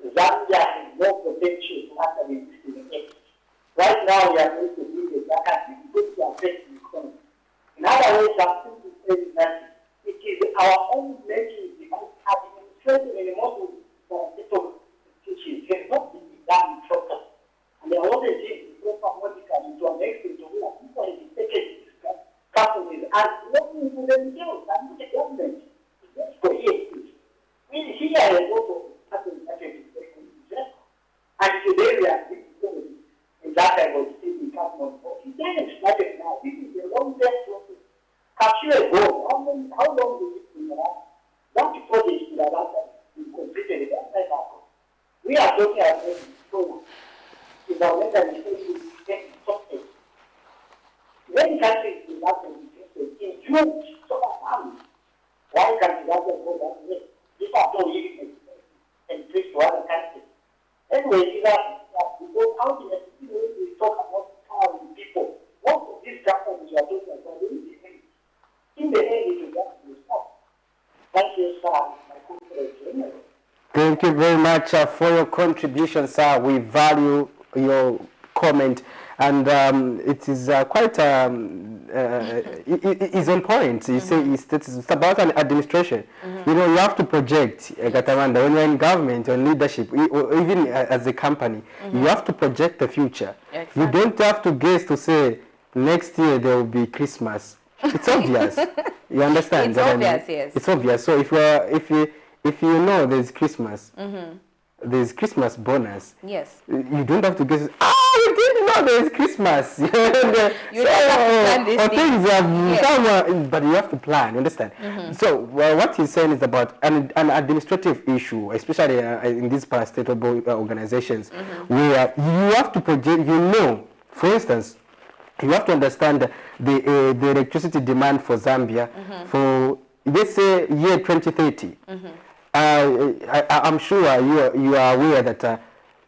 Zambia has no potential to handle this in the energy. Right now, we are going to do this. That has been good to affect the economy. In other words, I'm going to say that it is our own making, because administration in most of the institutions has not been done properly. And they are always doing proper monitoring to an extent to where people have been taking these companies and looking to themselves and to the government. Just for years. We hear a lot of companies that have been taken in jail. And today we are doing that I was still in Camnet. But it doesn't started now. This is a long-term process. Capture a goal. How long will it be around? That project should have been completed a long time ago. We are talking about solar. Environmental resources get something. Many countries do not in June, solar farms. Why can't you not go that way? If I don't leave it and preach to other countries. Anyway, because ultimately, we talk about empowering people. Most of these companies are talking about in the end, it will just be stopped. Thank you, sir. Thank you very much for your contribution, sir. We value your comment, and it is quite it is on point. You say it's about an administration. You know, you have to project, Gatamanda, when you're in government or in leadership, or even as a company, you have to project the future. Exactly. You don't have to guess to say next year there will be Christmas. It's obvious. You understand? It's obvious, yes. It's obvious. So if if you know there's Christmas, there's Christmas bonus. Yes. You don't have to guess. You didn't know there's Christmas. You don't have to plan this or thing. things have Yes. come, but you have to plan. You understand? So what he's saying is about an administrative issue, especially in these parastatable organizations, where you have to project. You know, for instance, you have to understand the electricity demand for Zambia for, let's say, year 2030. I'm sure you are aware that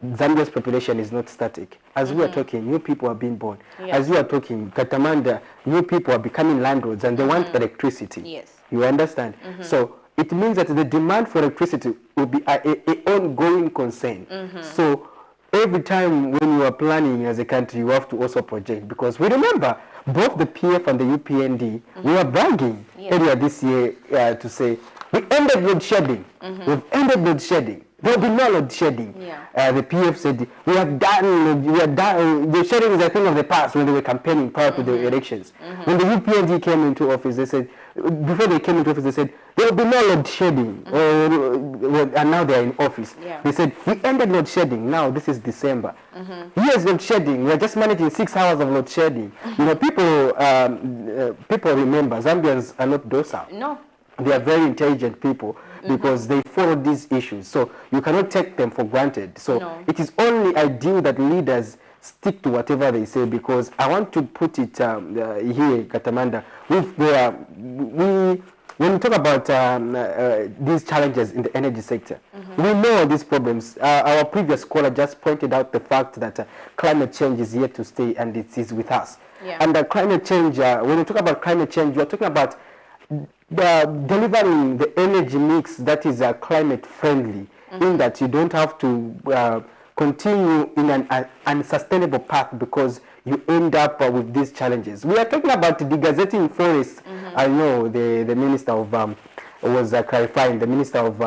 Zambia's population is not static. As we are talking, new people are being born. Yes. As we are talking, Katamanda, new people are becoming landlords and they want electricity. Yes. You understand? So it means that the demand for electricity will be an ongoing concern. So every time when you are planning as a country, you have to also project, because we remember both the PF and the UPND, we were bragging earlier this year to say, we ended load shedding. We've ended load shedding. There will be no load shedding. The PF said, we have done, the shedding is a thing of the past when they were campaigning prior to the elections. When the UPND came into office, they said, before they came into office, they said, there will be no load shedding. And now they are in office. They said, we ended load shedding. Now this is December. Here's load shedding. We are just managing 6 hours of load shedding. You know, people remember, Zambians are not docile. No. They are very intelligent people because they follow these issues. So you cannot take them for granted. So it is only ideal that leaders stick to whatever they say, because I want to put it here, Katamanda, when we talk about these challenges in the energy sector, we know these problems. Our previous caller just pointed out the fact that climate change is here to stay and it is with us. And climate change, when you talk about climate change, you are talking about delivering the energy mix that is climate friendly, in that you don't have to continue in an unsustainable path because you end up with these challenges. We are talking about degazetting forests. I know the Minister of was clarifying, the Minister of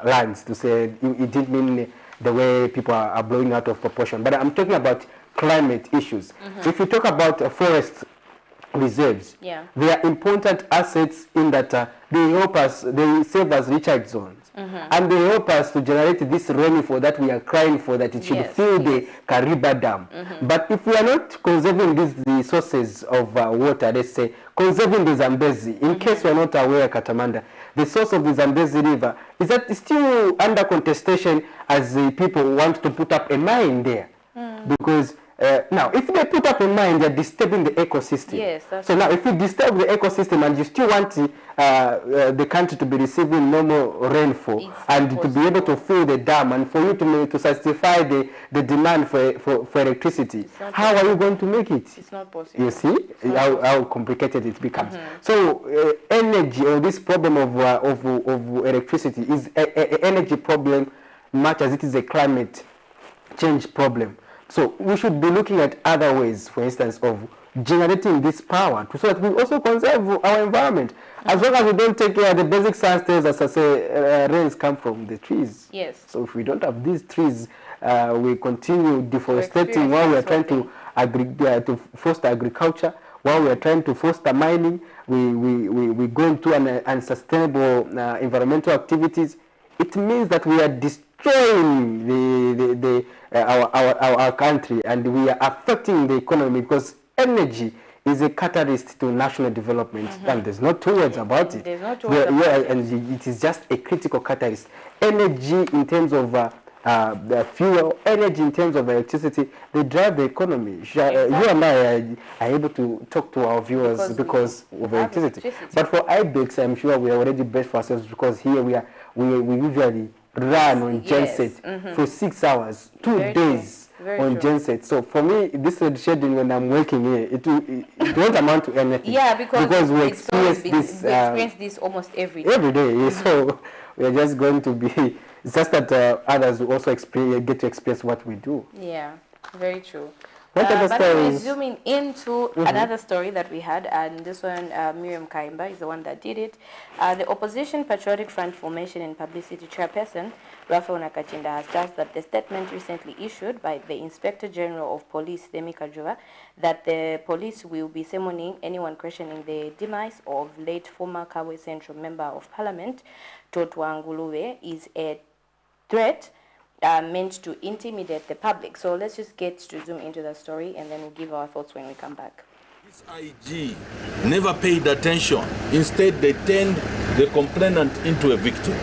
Lands, to say it didn't mean the way people are blowing out of proportion, but I'm talking about climate issues. If you talk about forest reserves, they are important assets in that they help us, they serve as recharge zones, and they help us to generate this rainfall that we are crying for, that it should fill the Kariba Dam. But if we are not conserving these resources of water, let's say conserving the Zambezi, in case we are not aware, Katamanda, the source of the Zambezi River is that it's still under contestation, as the people want to put up a mine there, because now, if they put up a mine, they're disturbing the ecosystem. Yes, that's so now, if you disturb the ecosystem and you still want the country to be receiving normal rainfall and to be able to fill the dam and for you to satisfy the demand for electricity, how are you going to make it? It's not possible. You see how complicated it becomes. So energy, or this problem of electricity, is an energy problem much as it is a climate change problem. So we should be looking at other ways, for instance, of generating this power so that we also conserve our environment. As long as we don't take care of the basic science tells us, as I say, rains come from the trees. Yes. So if we don't have these trees, we continue deforesting while we are trying to foster agriculture, while we are trying to foster mining, we go into unsustainable environmental activities. It means that we are destroying our country, and we are affecting the economy, because energy is a catalyst to national development, and there's no two words about it. There's no two words about it. And it is just a critical catalyst. Energy in terms of the fuel, energy in terms of electricity, they drive the economy. Exactly. You and I are able to talk to our viewers because of electricity. But for IBEX, I'm sure we are already best for ourselves, because here we usually run on genset for 6 hours, 2 days on genset. So for me, this load shedding when I'm working here, it won't amount to anything. Yeah, because we experience this. We experience this almost every day. Every day. So we are just going to be. It's just that others will also get to experience what we do. Yeah, very true. What other but stories? zooming into another story that we had, and this one, Miriam Kaimba is the one that did it. The Opposition Patriotic Front Formation and Publicity Chairperson, Raphael Nakachinda, has stressed that the statement recently issued by the Inspector General of Police, Themi Kajuva, that the police will be summoning anyone questioning the demise of late former Kabwe Central Member of Parliament Totwanguluwe is a threat meant to intimidate the public. So let's just get to zoom into the story and then we'll give our thoughts when we come back. This IG never paid attention. Instead, they turned the complainant into a victim.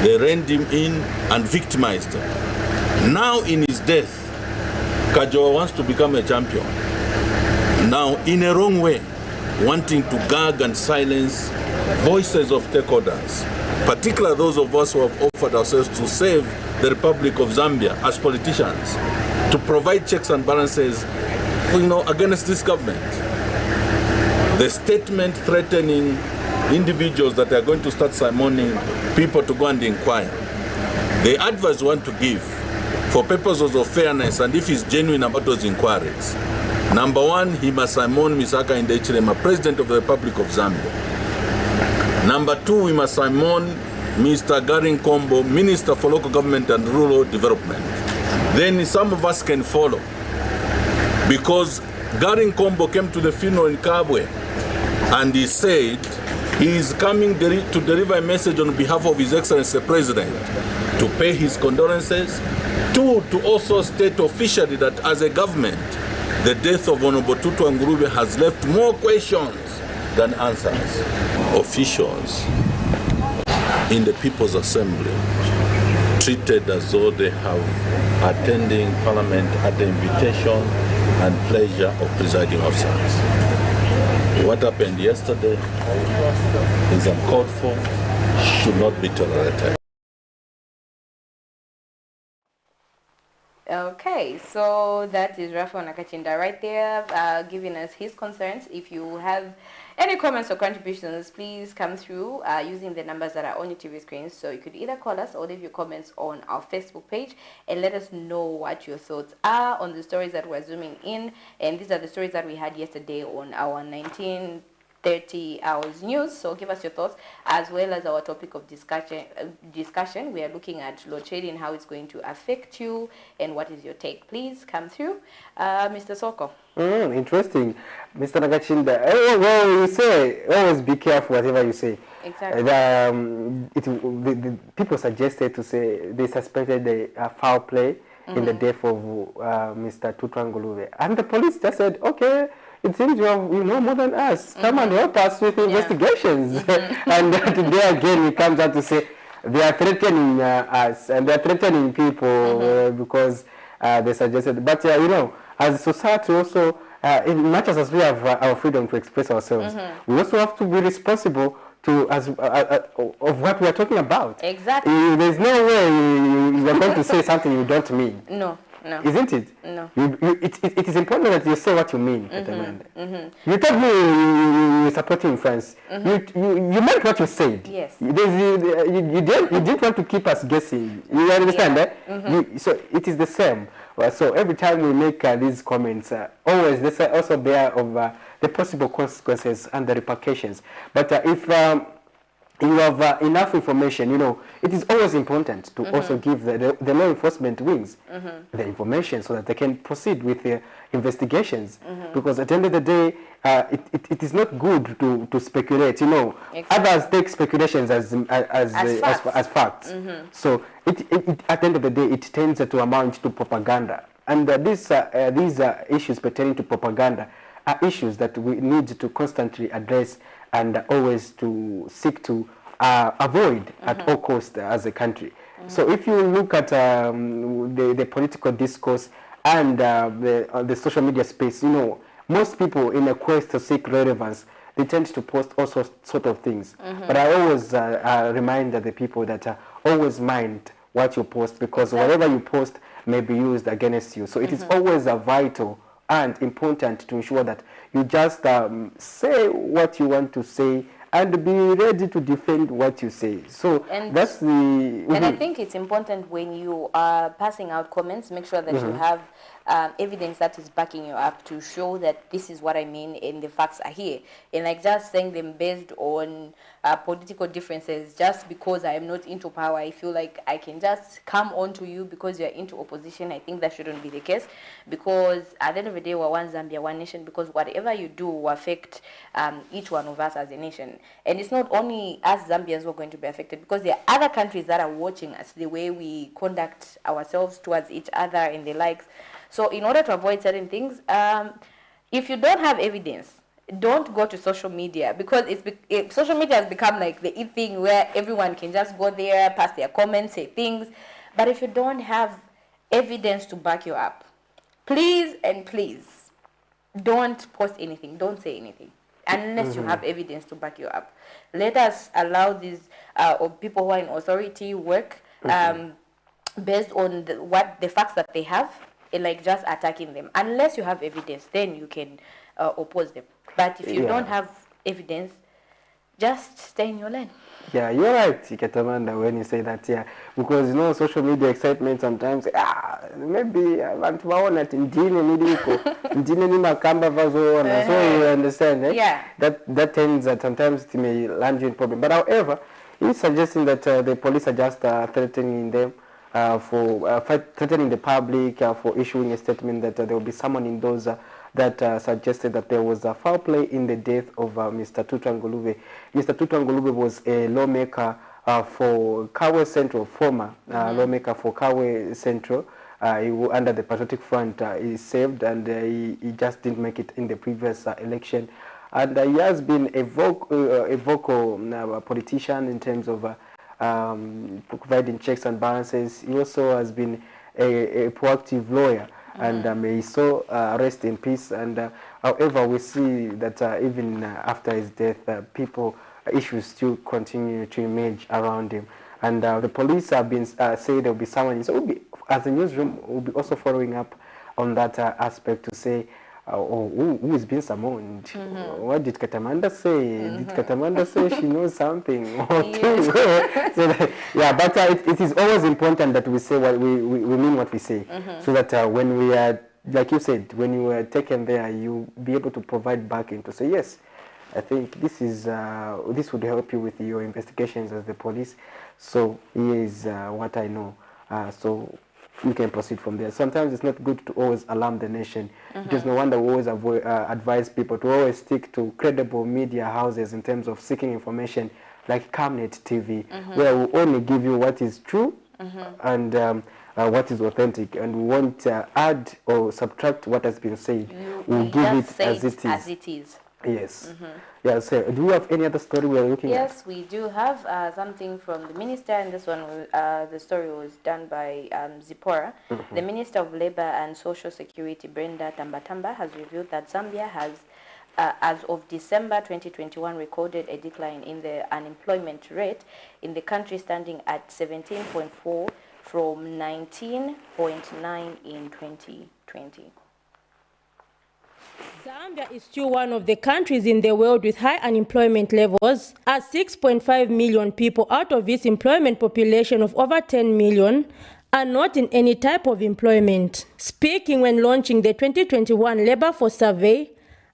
They reined him in and victimized him. Now in his death, Kajoa wants to become a champion. Now in a wrong way, wanting to gag and silence voices of stakeholders, particularly those of us who have offered ourselves to save the Republic of Zambia as politicians, to provide checks and balances, against this government. The statement threatening individuals that are going to start summoning people to go and inquire. The advice we want to give for purposes of fairness and if he's genuine about those inquiries. Number one, he must summon Misaka Indechilema, President of the Republic of Zambia. Number two, we must summon Mr. Garin Kombo, Minister for Local Government and Rural Development. Then some of us can follow. Because Garin Kombo came to the funeral in Kabwe and he said he is coming to deliver a message on behalf of His Excellency the President to pay his condolences. Two, to also state officially that as a government, the death of Honorable Tutu Ngurube has left more questions than answers. Officials in the People's Assembly treated as though they have attending Parliament at the invitation and pleasure of presiding officers. What happened yesterday is uncalled for, should not be tolerated. Okay, so that is Rafael Nakachinda right there, giving us his concerns. If you have any comments or contributions, please come through using the numbers that are on your TV screens. So you could either call us or leave your comments on our Facebook page and let us know what your thoughts are on the stories that we're zooming in. And these are the stories that we had yesterday on our 1930 hours news. So give us your thoughts as well as our topic of discussion. We are looking at load shedding, how it's going to affect you, and what is your take. Please come through. Mr. Soko. Interesting. Mr. Nagachinda, well, you say, always be careful whatever you say. Exactly. The people suggested to say they suspected a foul play in the death of Mr. Tutwanguluwe. And the police just said, okay, it seems you have more than us. Come and help us with investigations. And today again he comes out to say they are threatening us and they are threatening people because they suggested. But as a society also, in much as we have our freedom to express ourselves, we also have to be responsible to of what we are talking about. Exactly. There's no way you are going to say something you don't mean. No. Isn't it? No. It is important that you say what you mean. You told me you're supporting France. You meant what you said. Yes. You didn't want to keep us guessing. You understand that? So it is the same. So every time we make these comments, always this also bear of the possible consequences and the repercussions. But if you have enough information, it is always important to also give the law enforcement wings the information so that they can proceed with their investigations. Because at the end of the day, it is not good to speculate. Others take speculations as facts. So at the end of the day, it tends to amount to propaganda. And these issues pertaining to propaganda are issues that we need to constantly address and always to seek to avoid at all costs as a country. So if you look at the political discourse and the social media space, most people in a quest to seek relevance, they tend to post all sort of things. But I always remind the people that always mind what you post, because whatever you post may be used against you. So it is always vital and important to ensure that you just say what you want to say and be ready to defend what you say. So that's the... And I think it's important when you are passing out comments, make sure that you have evidence that is backing you up to show that this is what I mean and the facts are here. And like just saying them based on political differences, just because I am not into power, I feel like I can just come on to you because you're into opposition. I think that shouldn't be the case, because at the end of the day, we're one Zambia, one nation, because whatever you do will affect each one of us as a nation. And it's not only us Zambians who are going to be affected, because there are other countries that are watching us, the way we conduct ourselves towards each other and the likes. So in order to avoid certain things, if you don't have evidence, don't go to social media, because social media has become like the thing where everyone can just go there, pass their comments, say things. But if you don't have evidence to back you up, please and please don't post anything, don't say anything unless you have evidence to back you up. Let us allow these people who are in authority work based on the facts that they have, and like just attacking them. Unless you have evidence, then you can oppose them. But if you don't have evidence, just stay in your lane. Yeah, you're right, Ketamanda, when you say that, yeah. Because, you know, social media excitement sometimes, maybe I want to own it in Dine Makamba, so you understand, eh? Yeah. That tends that sometimes it may land you in problem. But however, he's suggesting that the police are just threatening them for threatening the public for issuing a statement that there will be someone in those that suggested that there was a foul play in the death of Mr. Tutu Ngulube. Mr. Tutu Ngulube was a lawmaker for Kawe Central, former lawmaker for Kawe Central. Under the Patriotic Front, he served, and he just didn't make it in the previous election. And he has been a vocal politician in terms of providing checks and balances. He also has been a proactive lawyer. And may he so rest in peace. And however, we see that even after his death, issues still continue to emerge around him. And the police have been said there will be someone. So we'll be, as a newsroom, we'll be also following up on that aspect to say, who is being summoned? What did Katamanda say? Did Katamanda say she knows something? Yeah, but it is always important that we say what we mean what we say, so that when we are, like you said, when you are taken there, you be able to provide backing to say, yes, I think this is this would help you with your investigations as the police. So here is what I know. So we can proceed from there. Sometimes it's not good to always alarm the nation. Because no wonder we always advise people to always stick to credible media houses in terms of seeking information, like Camnet TV, where we only give you what is true and what is authentic, and we won't add or subtract what has been said. We'll give it as it is. Yes. Yeah, so do you have any other story we are looking at? Yes, we do have something from the minister, and this one, the story was done by Zipporah. The Minister of Labour and Social Security, Brenda Tambatamba, has revealed that Zambia has, as of December 2021, recorded a decline in the unemployment rate in the country, standing at 17.4 from 19.9 in 2020. Zambia is still one of the countries in the world with high unemployment levels, as 6.5 million people out of its employment population of over 10 million are not in any type of employment. Speaking when launching the 2021 Labour Force Survey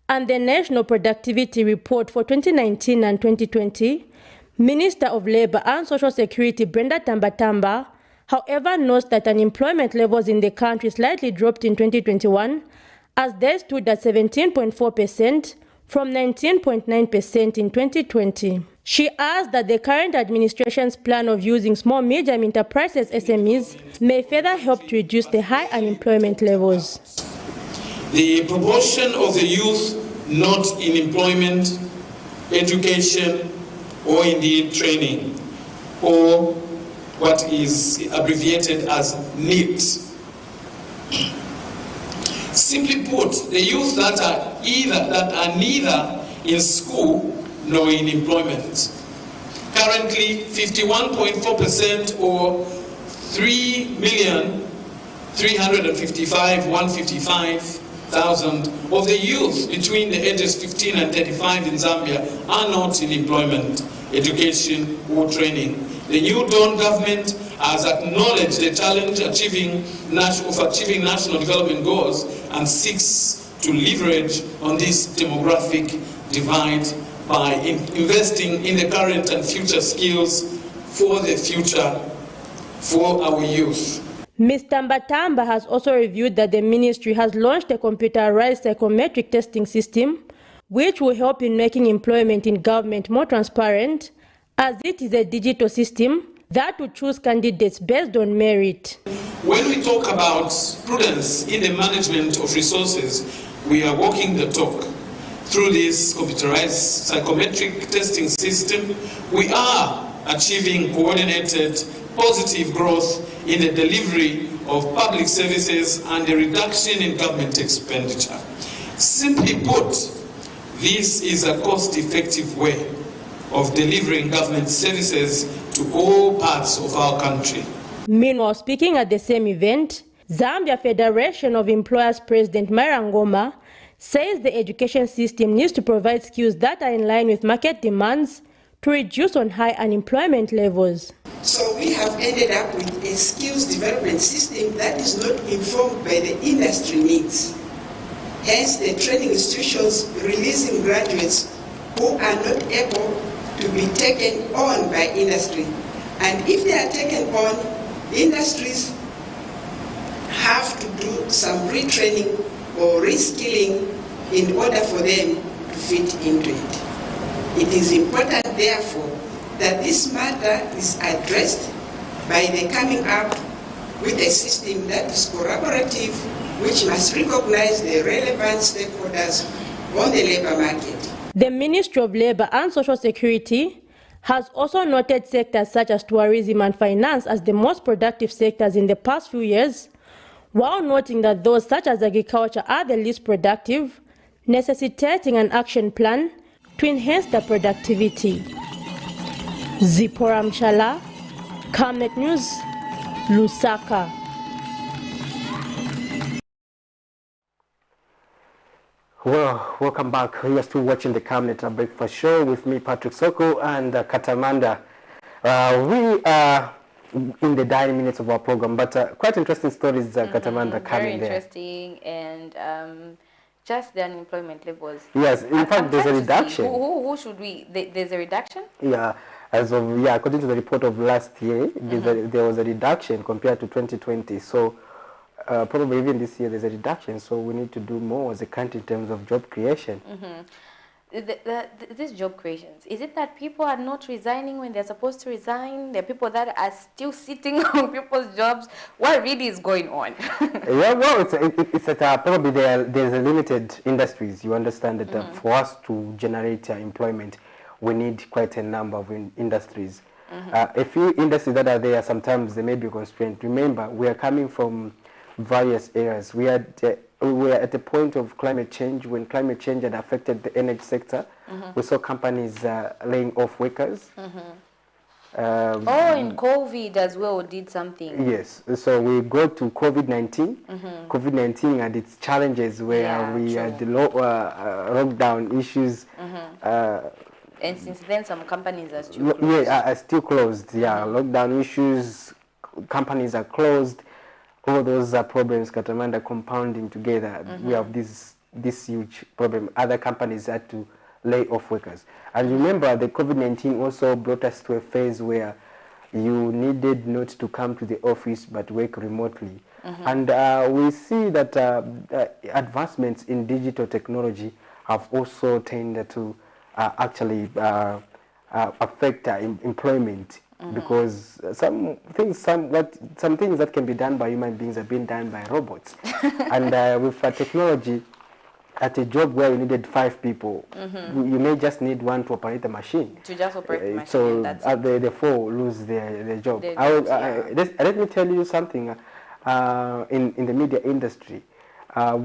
and the National Productivity Report for 2019 and 2020, Minister of Labour and Social Security Brenda Tambatamba, however, notes that unemployment levels in the country slightly dropped in 2021, as they stood at 17.4% from 19.9% in 2020. She adds that the current administration's plan of using small medium enterprises SMEs may further help to reduce the high unemployment levels. The proportion of the youth not in employment, education, or indeed training, or what is abbreviated as NEET. Simply put, the youth that are neither in school nor in employment. Currently, 51.4% or 3,355,155,000 of the youth between the ages 15 and 35 in Zambia are not in employment, education, or training. The new Dawn government has acknowledged the challenge of achieving national development goals and seeks to leverage on this demographic divide by investing in the current and future skills for the future for our youth. Ms. Tambatamba has also reviewed that the ministry has launched a computerized psychometric testing system which will help in making employment in government more transparent, as it is a digital system that will choose candidates based on merit. When we talk about prudence in the management of resources, we are walking the talk. Through this computerized psychometric testing system, we are achieving coordinated positive growth in the delivery of public services and a reduction in government expenditure. Simply put, this is a cost-effective way of delivering government services to all parts of our country. Meanwhile, speaking at the same event, Zambia Federation of Employers President Marangoma says the education system needs to provide skills that are in line with market demands to reduce on high unemployment levels. So we have ended up with a skills development system that is not informed by the industry needs. Hence, the training institutions releasing graduates who are not able to be taken on by industry. And if they are taken on, industries have to do some retraining or reskilling in order for them to fit into it. It is important, therefore, that this matter is addressed by the coming up with a system that is collaborative, which must recognize the relevant stakeholders on the labor market. The Ministry of Labor and Social Security has also noted sectors such as tourism and finance as the most productive sectors in the past few years, while noting that those such as agriculture are the least productive, necessitating an action plan to enhance their productivity. Zipporah Mshala, Camnet News, Lusaka. Well, welcome back. You are still watching the Camnet Breakfast Show with me, Patrick Soko, and Katamanda. We are in the dying minutes of our program, but quite interesting stories, Katamanda, coming there. Very interesting, and just the unemployment levels. Yes, in fact, there's a reduction. Who should we? There's a reduction? Yeah, according to the report of last year, there was a reduction compared to 2020. So probably even this year there's a reduction. So we need to do more as a country in terms of job creation. These job creations, is it that people are not resigning when they're supposed to resign? There are people that are still sitting on people's jobs. What really is going on? Yeah, well, it's that probably there's a limited industries. You understand that for us to generate employment, we need quite a number of industries. A few industries that are there, sometimes they may be constrained. Remember, we are coming from various areas. We are at the point of climate change. When climate change had affected the energy sector, we saw companies laying off workers. In COVID as well did something. Yes, so we go to COVID-19. COVID-19 had its challenges where we had the lockdown issues. And since then, some companies are still closed. Are still closed. Yeah, lockdown issues, companies are closed. All those problems, Katamanda, compounding together. We have this huge problem. Other companies had to lay off workers. And remember, the COVID-19 also brought us to a phase where you needed not to come to the office but work remotely. And we see that advancements in digital technology have also tended to actually affect employment. Because some things that can be done by human beings are being done by robots. And with technology, at a job where you needed 5 people, you may just need 1 to operate the machine. To just operate the machine. So that's the 4 lose their job. Let me tell you something. In the media industry, the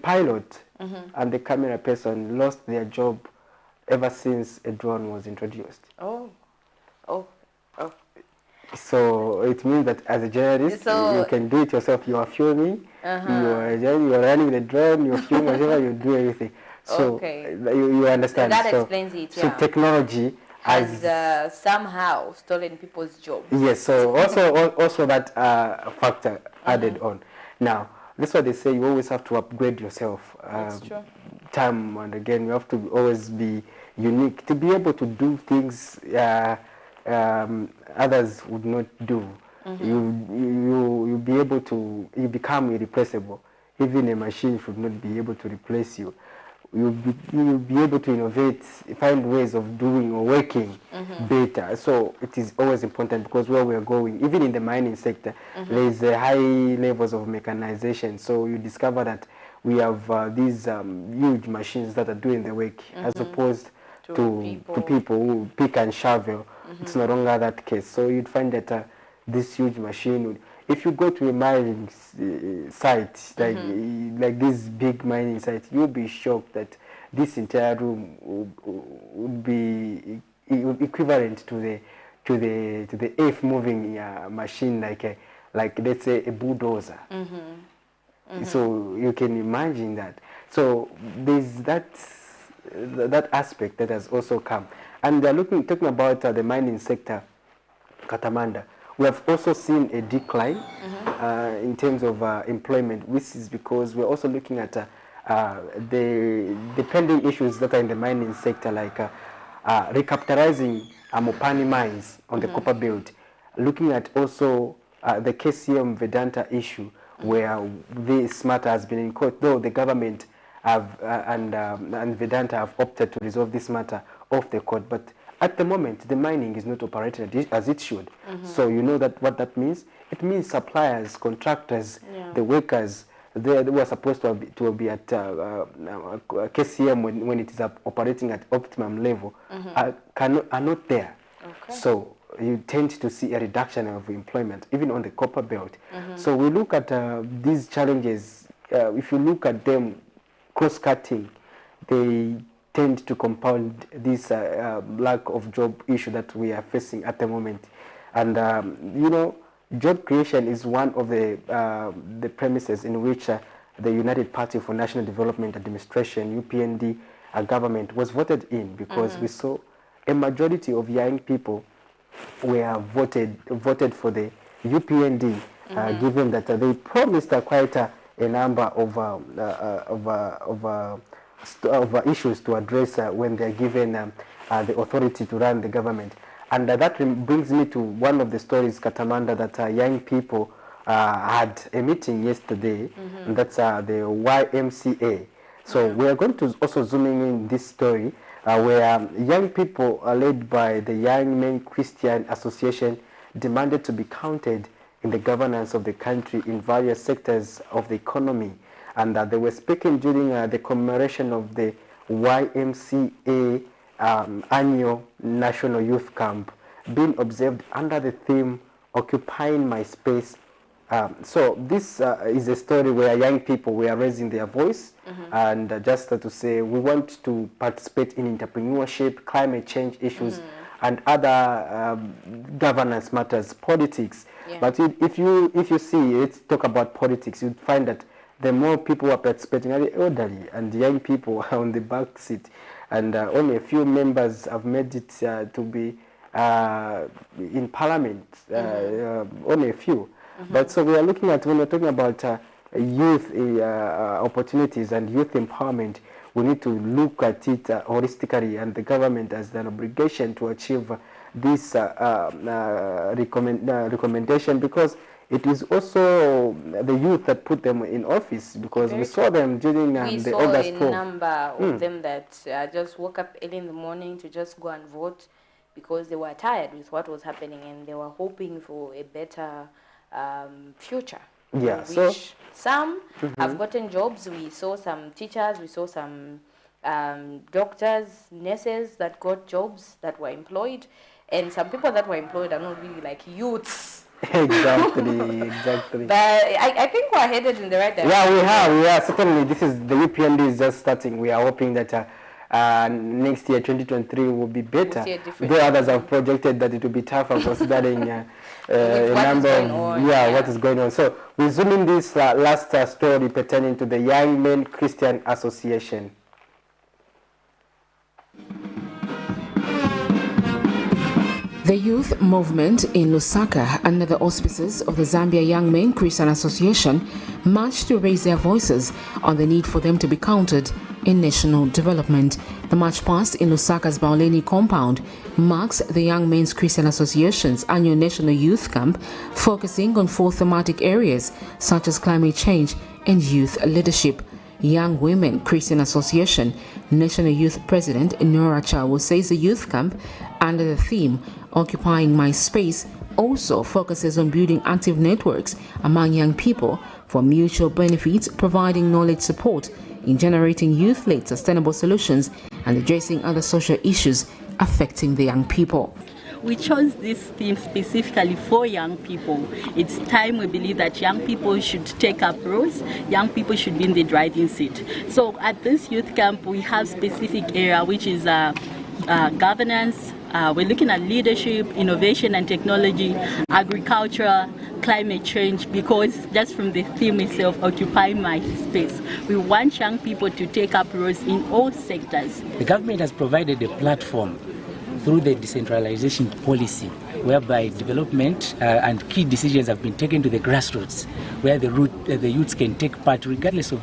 pilot and the camera person lost their job ever since a drone was introduced. So it means that as a journalist, you can do it yourself. You are filming, you are running the drone, you're filming whatever, you do everything. So you understand. That explains it. So technology has somehow stolen people's jobs. Yes, so also that factor added on. Now, that's why they say you always have to upgrade yourself. That's true. Time and again, you have to always be unique to be able to do things others would not do. You be able to, you become irreplaceable. Even a machine should not be able to replace you. You'll be able to innovate, find ways of doing or working better. So it is always important, because where we are going, even in the mining sector, there is high levels of mechanization. So you discover that we have these huge machines that are doing the work, as opposed to people who pick and shovel. It's no longer that case. So you'd find that this huge machine, if you go to a mining site, like this big mining site, you'll be shocked that this entire room would be equivalent to the earth moving machine, like let's say a bulldozer. So you can imagine that. So there's that aspect that has also come, and they're talking about the mining sector, Katamanda. We have also seen a decline in terms of employment, which is because we're also looking at the pending issues that are in the mining sector, like recapitalizing Mopani mines on the copper belt, looking at also the KCM Vedanta issue, where this matter has been in court, though the government and Vedanta have opted to resolve this matter off the court. But at the moment, the mining is not operated as it should. So you know that what that means? It means suppliers, contractors, the workers, they were supposed to be at KCM when it is operating at optimum level, are not there. So you tend to see a reduction of employment, even on the copper belt. So we look at these challenges. If you look at them cross-cutting, they tend to compound this lack of job issue that we are facing at the moment. And you know, job creation is one of the premises in which the United Party for National Development Administration, UPND, government was voted in, because we saw a majority of young people were voted for the UPND, given that they promised quite a number of issues to address when they are given the authority to run the government. And that brings me to one of the stories, Katamanda, that young people had a meeting yesterday, and that's the YMCA. So we are going to also zooming in this story where young people led by the Young Men Christian Association demanded to be counted in the governance of the country in various sectors of the economy. And they were speaking during the commemoration of the YMCA annual National Youth Camp, being observed under the theme Occupying My Space. So this is a story where young people were raising their voice, and just to say we want to participate in entrepreneurship, climate change issues, and other governance matters, politics. But if you see, let's talk about politics, you'd find that the more people are participating are the elderly, and the young people are on the back seat. And only a few members have made it to be in parliament, only a few. But so we are looking at, when we're talking about youth opportunities and youth empowerment, we need to look at it holistically, and the government has an obligation to achieve this recommendation, because it is also the youth that put them in office, because we saw them during the August 4th. We saw a number of them that just woke up early in the morning to just go and vote, because they were tired with what was happening, and they were hoping for a better future. Yeah, so some have gotten jobs. We saw some teachers, we saw some doctors, nurses that got jobs, that were employed, and some people that were employed are not really like youths. Exactly. But I think we're headed in the right direction. Yeah, we are. Certainly, this is the UPND is just starting. We are hoping that next year, 2023, will be better. Though others have projected that it will be tougher, considering a number of what is going on. So we zoom in this last story pertaining to the Young Men Christian Association. The youth movement in Lusaka, under the auspices of the Zambia Young Men Christian Association, marched to raise their voices on the need for them to be counted in national development. The march past in Lusaka's Bauleni compound marks the Young Men's Christian Association's annual National Youth Camp, focusing on 4 thematic areas such as climate change and youth leadership. Young Women Christian Association National Youth President Nora Chawo says the youth camp, under the theme Occupying My Space, also focuses on building active networks among young people for mutual benefits, providing knowledge support in generating youth-led sustainable solutions and addressing other social issues affecting the young people. We chose this theme specifically for young people. It's time we believe that young people should take up roles, young people should be in the driving seat. So at this youth camp we have specific area which is governance, we're looking at leadership, innovation and technology, agriculture, climate change, because just from the theme itself, Occupying My Space, we want young people to take up roles in all sectors. The government has provided a platform through the decentralization policy, whereby development and key decisions have been taken to the grassroots, where the youths can take part regardless of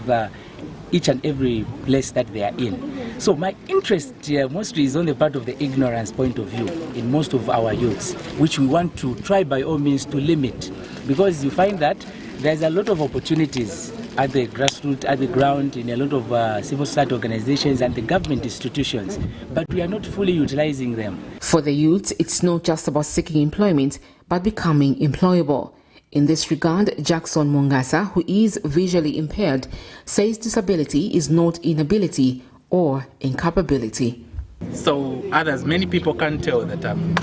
each and every place that they are in. So my interest mostly is on the part of the ignorance point of view in most of our youths, which we want to try by all means to limit, because you find that there's a lot of opportunities at the grassroots, at the ground, in a lot of civil society organizations and the government institutions, but we are not fully utilizing them. For the youth, it's not just about seeking employment, but becoming employable. In this regard, Jackson Mongasa, who is visually impaired, says disability is not inability or incapability. So many people can't tell that I'm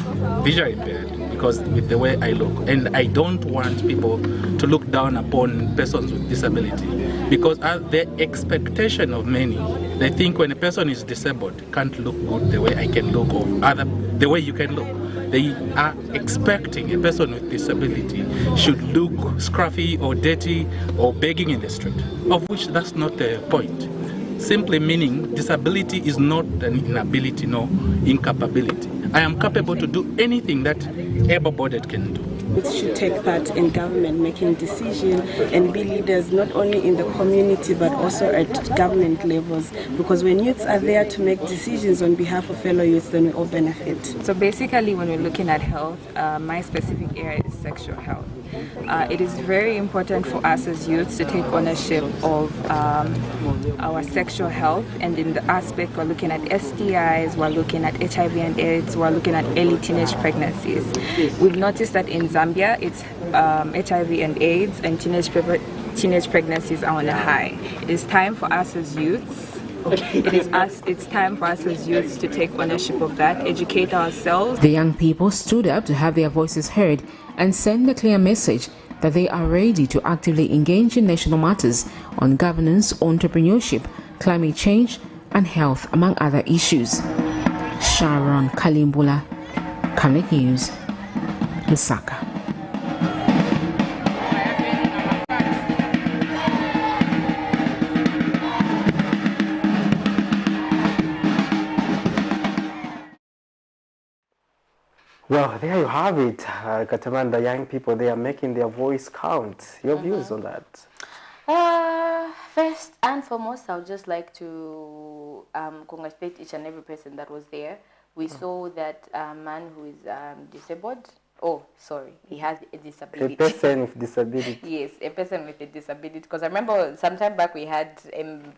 visually impaired because with the way I look, and I don't want people to look down upon persons with disability, because the expectation of many, they think when a person is disabled can't look good the way I can look or the way you can look. They are expecting a person with disability should look scruffy or dirty or begging in the street, of which that's not the point. Simply meaning disability is not an inability, no incapability. I am capable to do anything that able-bodied can do. Youth should take part in government making decisions and be leaders not only in the community but also at government levels, because when youths are there to make decisions on behalf of fellow youths, then we all benefit. So basically when we're looking at health, my specific area is sexual health. It is very important for us as youths to take ownership of our sexual health, and in the aspect we're looking at STIs, we're looking at HIV and AIDS, we're looking at early teenage pregnancies. We've noticed that in Zambia it's HIV and AIDS and teenage pregnancies are on a high. It is time for us as youths it's time for us as youths to take ownership of that, educate ourselves. The young people stood up to have their voices heard and send a clear message that they are ready to actively engage in national matters on governance, entrepreneurship, climate change and health, among other issues. Sharon Kalimbula, Camnet News, Lusaka. Well, there you have it, Kataman, the young people, they are making their voice count. Your views on that? First and foremost, I would just like to congratulate each and every person that was there. We saw that man who is disabled. Oh, sorry, he has a disability. A person with disability. Yes, a person with a disability. Because I remember some time back we had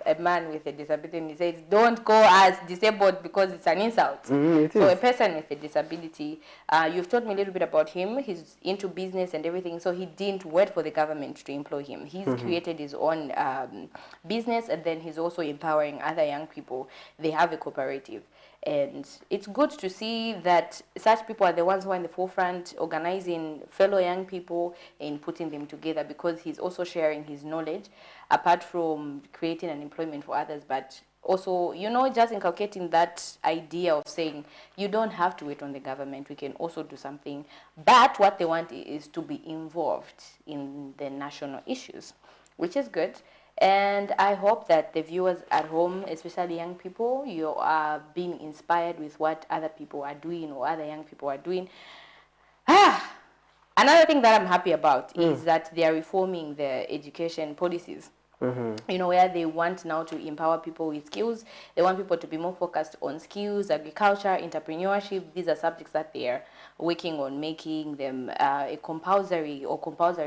a man with a disability and he says, don't go as disabled because it's an insult. So a person with a disability, you've told me a little bit about him. He's into business and everything, so he didn't wait for the government to employ him. He's created his own business, and then he's also empowering other young people. They have a cooperative. And it's good to see that such people are the ones who are in the forefront, organizing fellow young people and putting them together, because he's also sharing his knowledge, apart from creating an employment for others, but also, you know, just inculcating that idea of saying, you don't have to wait on the government, we can also do something. But what they want is to be involved in the national issues, which is good. And I hope that the viewers at home, especially young people, you are being inspired with what other people are doing or other young people are doing. Another thing that I'm happy about is that they are reforming the education policies. You know, where they want now to empower people with skills. They want people to be more focused on skills, agriculture, entrepreneurship. These are subjects that they are working on making them a compulsory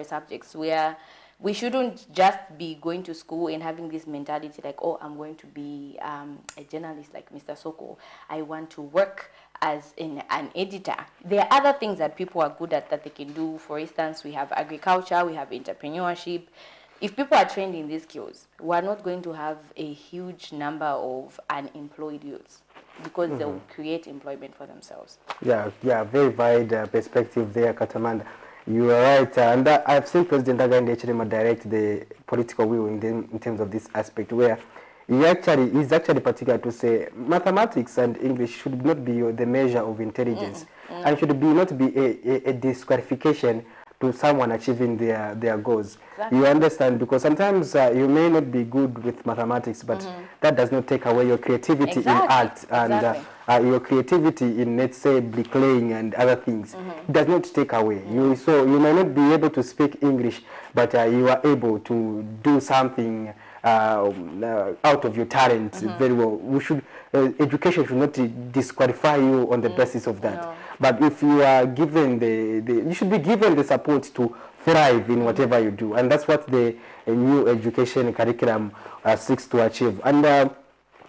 subjects, where we shouldn't just be going to school and having this mentality like, oh, I'm going to be a journalist like Mr. Soko. I want to work as an editor. There are other things that people are good at that they can do. For instance, we have agriculture, we have entrepreneurship. If people are trained in these skills, we are not going to have a huge number of unemployed youths because they will create employment for themselves. Yeah, very wide perspective there, Katamanda. You are right, and I've seen President Hakainde Hichilema direct the political will in terms of this aspect, where he's actually particular to say mathematics and English should not be the measure of intelligence, and should not be a disqualification to someone achieving their goals. Exactly. You understand, because sometimes you may not be good with mathematics, but that does not take away your creativity in art and your creativity in, let's say, bricklaying and other things. It does not take away. So you may not be able to speak English, but you are able to do something out of your talent very well. We should education should not disqualify you on the basis of that. No. But if you are given you should be given the support to thrive in whatever you do, and that's what the new education curriculum seeks to achieve. And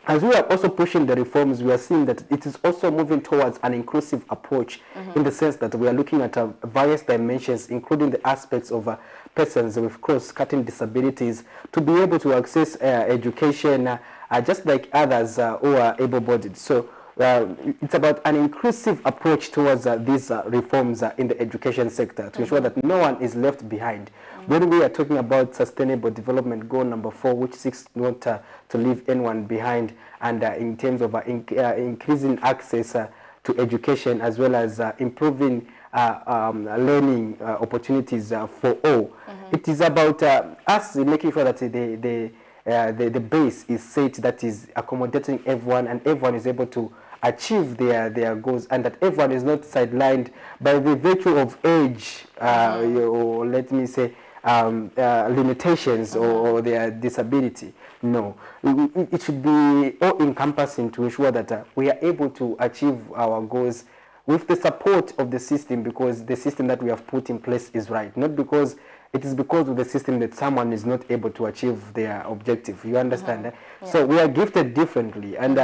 as we are also pushing the reforms, we are seeing that it is also moving towards an inclusive approach, in the sense that we are looking at various dimensions, including the aspects of persons with cross-cutting disabilities to be able to access education just like others who are able-bodied. So it's about an inclusive approach towards these reforms in the education sector to ensure that no one is left behind. When we are talking about sustainable development goal number 4, which seeks not to leave anyone behind, and in terms of increasing access to education, as well as improving learning opportunities for all. It is about us making sure that the base is set, that is accommodating everyone, and everyone is able to achieve their goals, and that everyone is not sidelined by the virtue of age, or let me say limitations or their disability. No, it should be all-encompassing to ensure that we are able to achieve our goals with the support of the system, because the system that we have put in place is right, not because it is because of the system that someone is not able to achieve their objective. You understand? Yeah. So we are gifted differently, and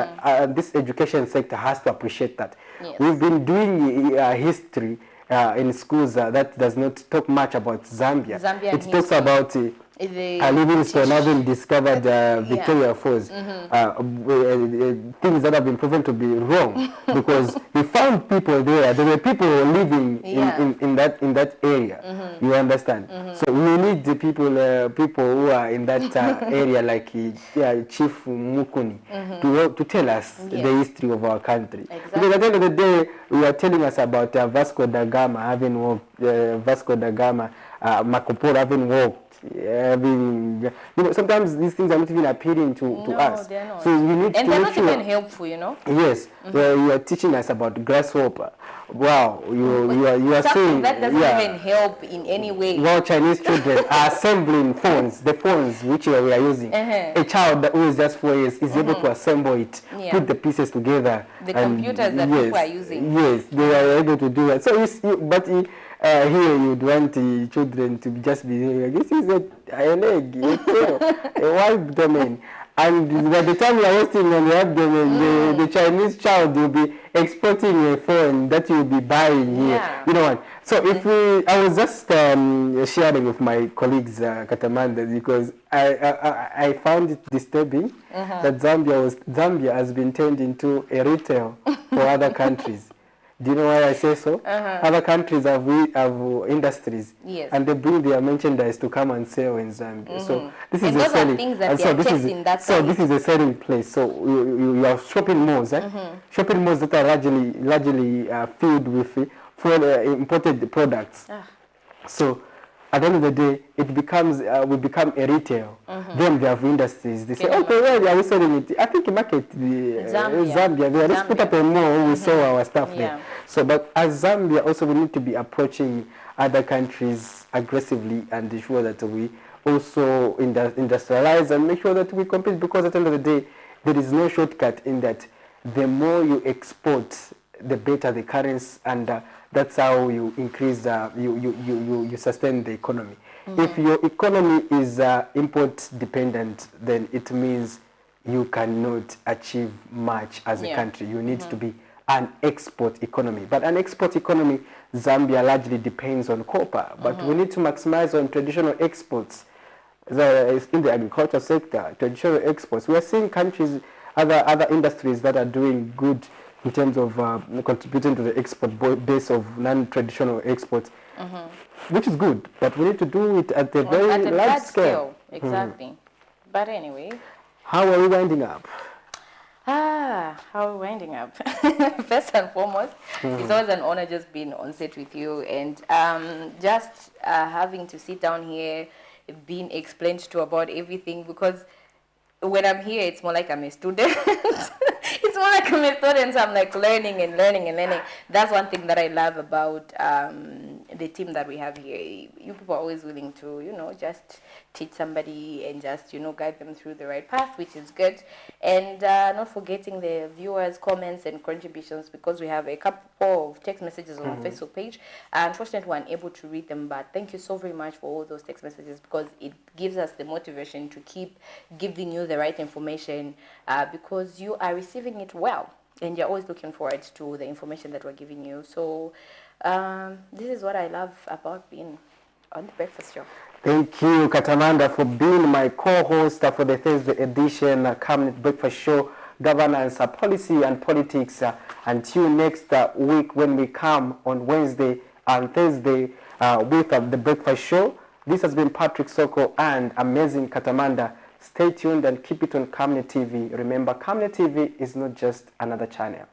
this education sector has to appreciate that. Yes. We've been doing history in schools that does not talk much about Zambia. It talks about Livingstone having discovered Victoria Falls, things that have been proven to be wrong, because he found people there. There were people living in that area. You understand? So we need the people who are in that area, like Chief Mukuni, to tell us the history of our country. Exactly. Because at the end of the day, we are telling us about Vasco da Gama having walked, Marco Polo having walked. Sometimes these things are not even appealing to us. They're not. So you need and they're not even helpful, Yes, you are teaching us about grasshopper. Wow, you are saying that doesn't even help in any way. Well, Chinese children are assembling phones, the phones which we are using. A child who is just 4 years is able to assemble it, put the pieces together. The computers that people are using. Yes, they are able to do that. So, here you'd want the children to just be like, this is an egg, a tail, a wild domain. And by the time you are resting on the abdomen, the Chinese child will be exporting a phone that you'll be buying here. You know what? So I was just sharing with my colleagues, Katamanda, because I found it disturbing that Zambia has been turned into a retail for other countries. Do you know why I say so? Other countries have industries, and they bring their merchandise to come and sell in Zambia. So this is a selling. This is a selling place. So you have shopping malls, shopping malls that are largely filled with imported products. So at the end of the day, it becomes we become a retail. Then they have industries. They say, okay, where are we selling it? I think market Zambia. There. Let's put up a mall. We sell our stuff there. So, but as Zambia, also we need to be approaching other countries aggressively and ensure that we also industrialize and make sure that we compete, because at the end of the day, there is no shortcut in that. The more you export, the better the currency, and that's how you increase, you sustain the economy. If your economy is import dependent, then it means you cannot achieve much as a country. You need to be an export economy. But an export economy, Zambia largely depends on copper. But we need to maximize on traditional exports. In the agriculture sector, traditional exports. We are seeing countries, other industries that are doing good in terms of contributing to the export base of non-traditional exports, which is good. But we need to do it at a very large scale. Exactly. But anyway. How are we winding up? How are we winding up? First and foremost, it's always an honor just being on set with you, and just having to sit down here, being explained to about everything, because when I'm here, it's more like I'm a student. It's more like I'm a student, so I'm like learning and learning and learning. That's one thing that I love about the team that we have here. You people are always willing to, you know, just teach somebody and just, you know, guide them through the right path, which is good. And not forgetting the viewers' comments and contributions, because we have a couple of text messages on our Facebook page. Unfortunately, we're unable to read them, but thank you so very much for all those text messages, because it gives us the motivation to keep giving you the right information, because you are receiving it well, and you're always looking forward to the information that we're giving you. So this is what I love about being on the breakfast show. Thank you, Katamanda, for being my co-host for the Thursday edition Camnet Breakfast Show, Governance, Policy and Politics. Until next week when we come on Wednesday and Thursday with the Breakfast Show. This has been Patrick Soko and amazing Katamanda. Stay tuned and keep it on Camnet TV. Remember, Camnet TV is not just another channel.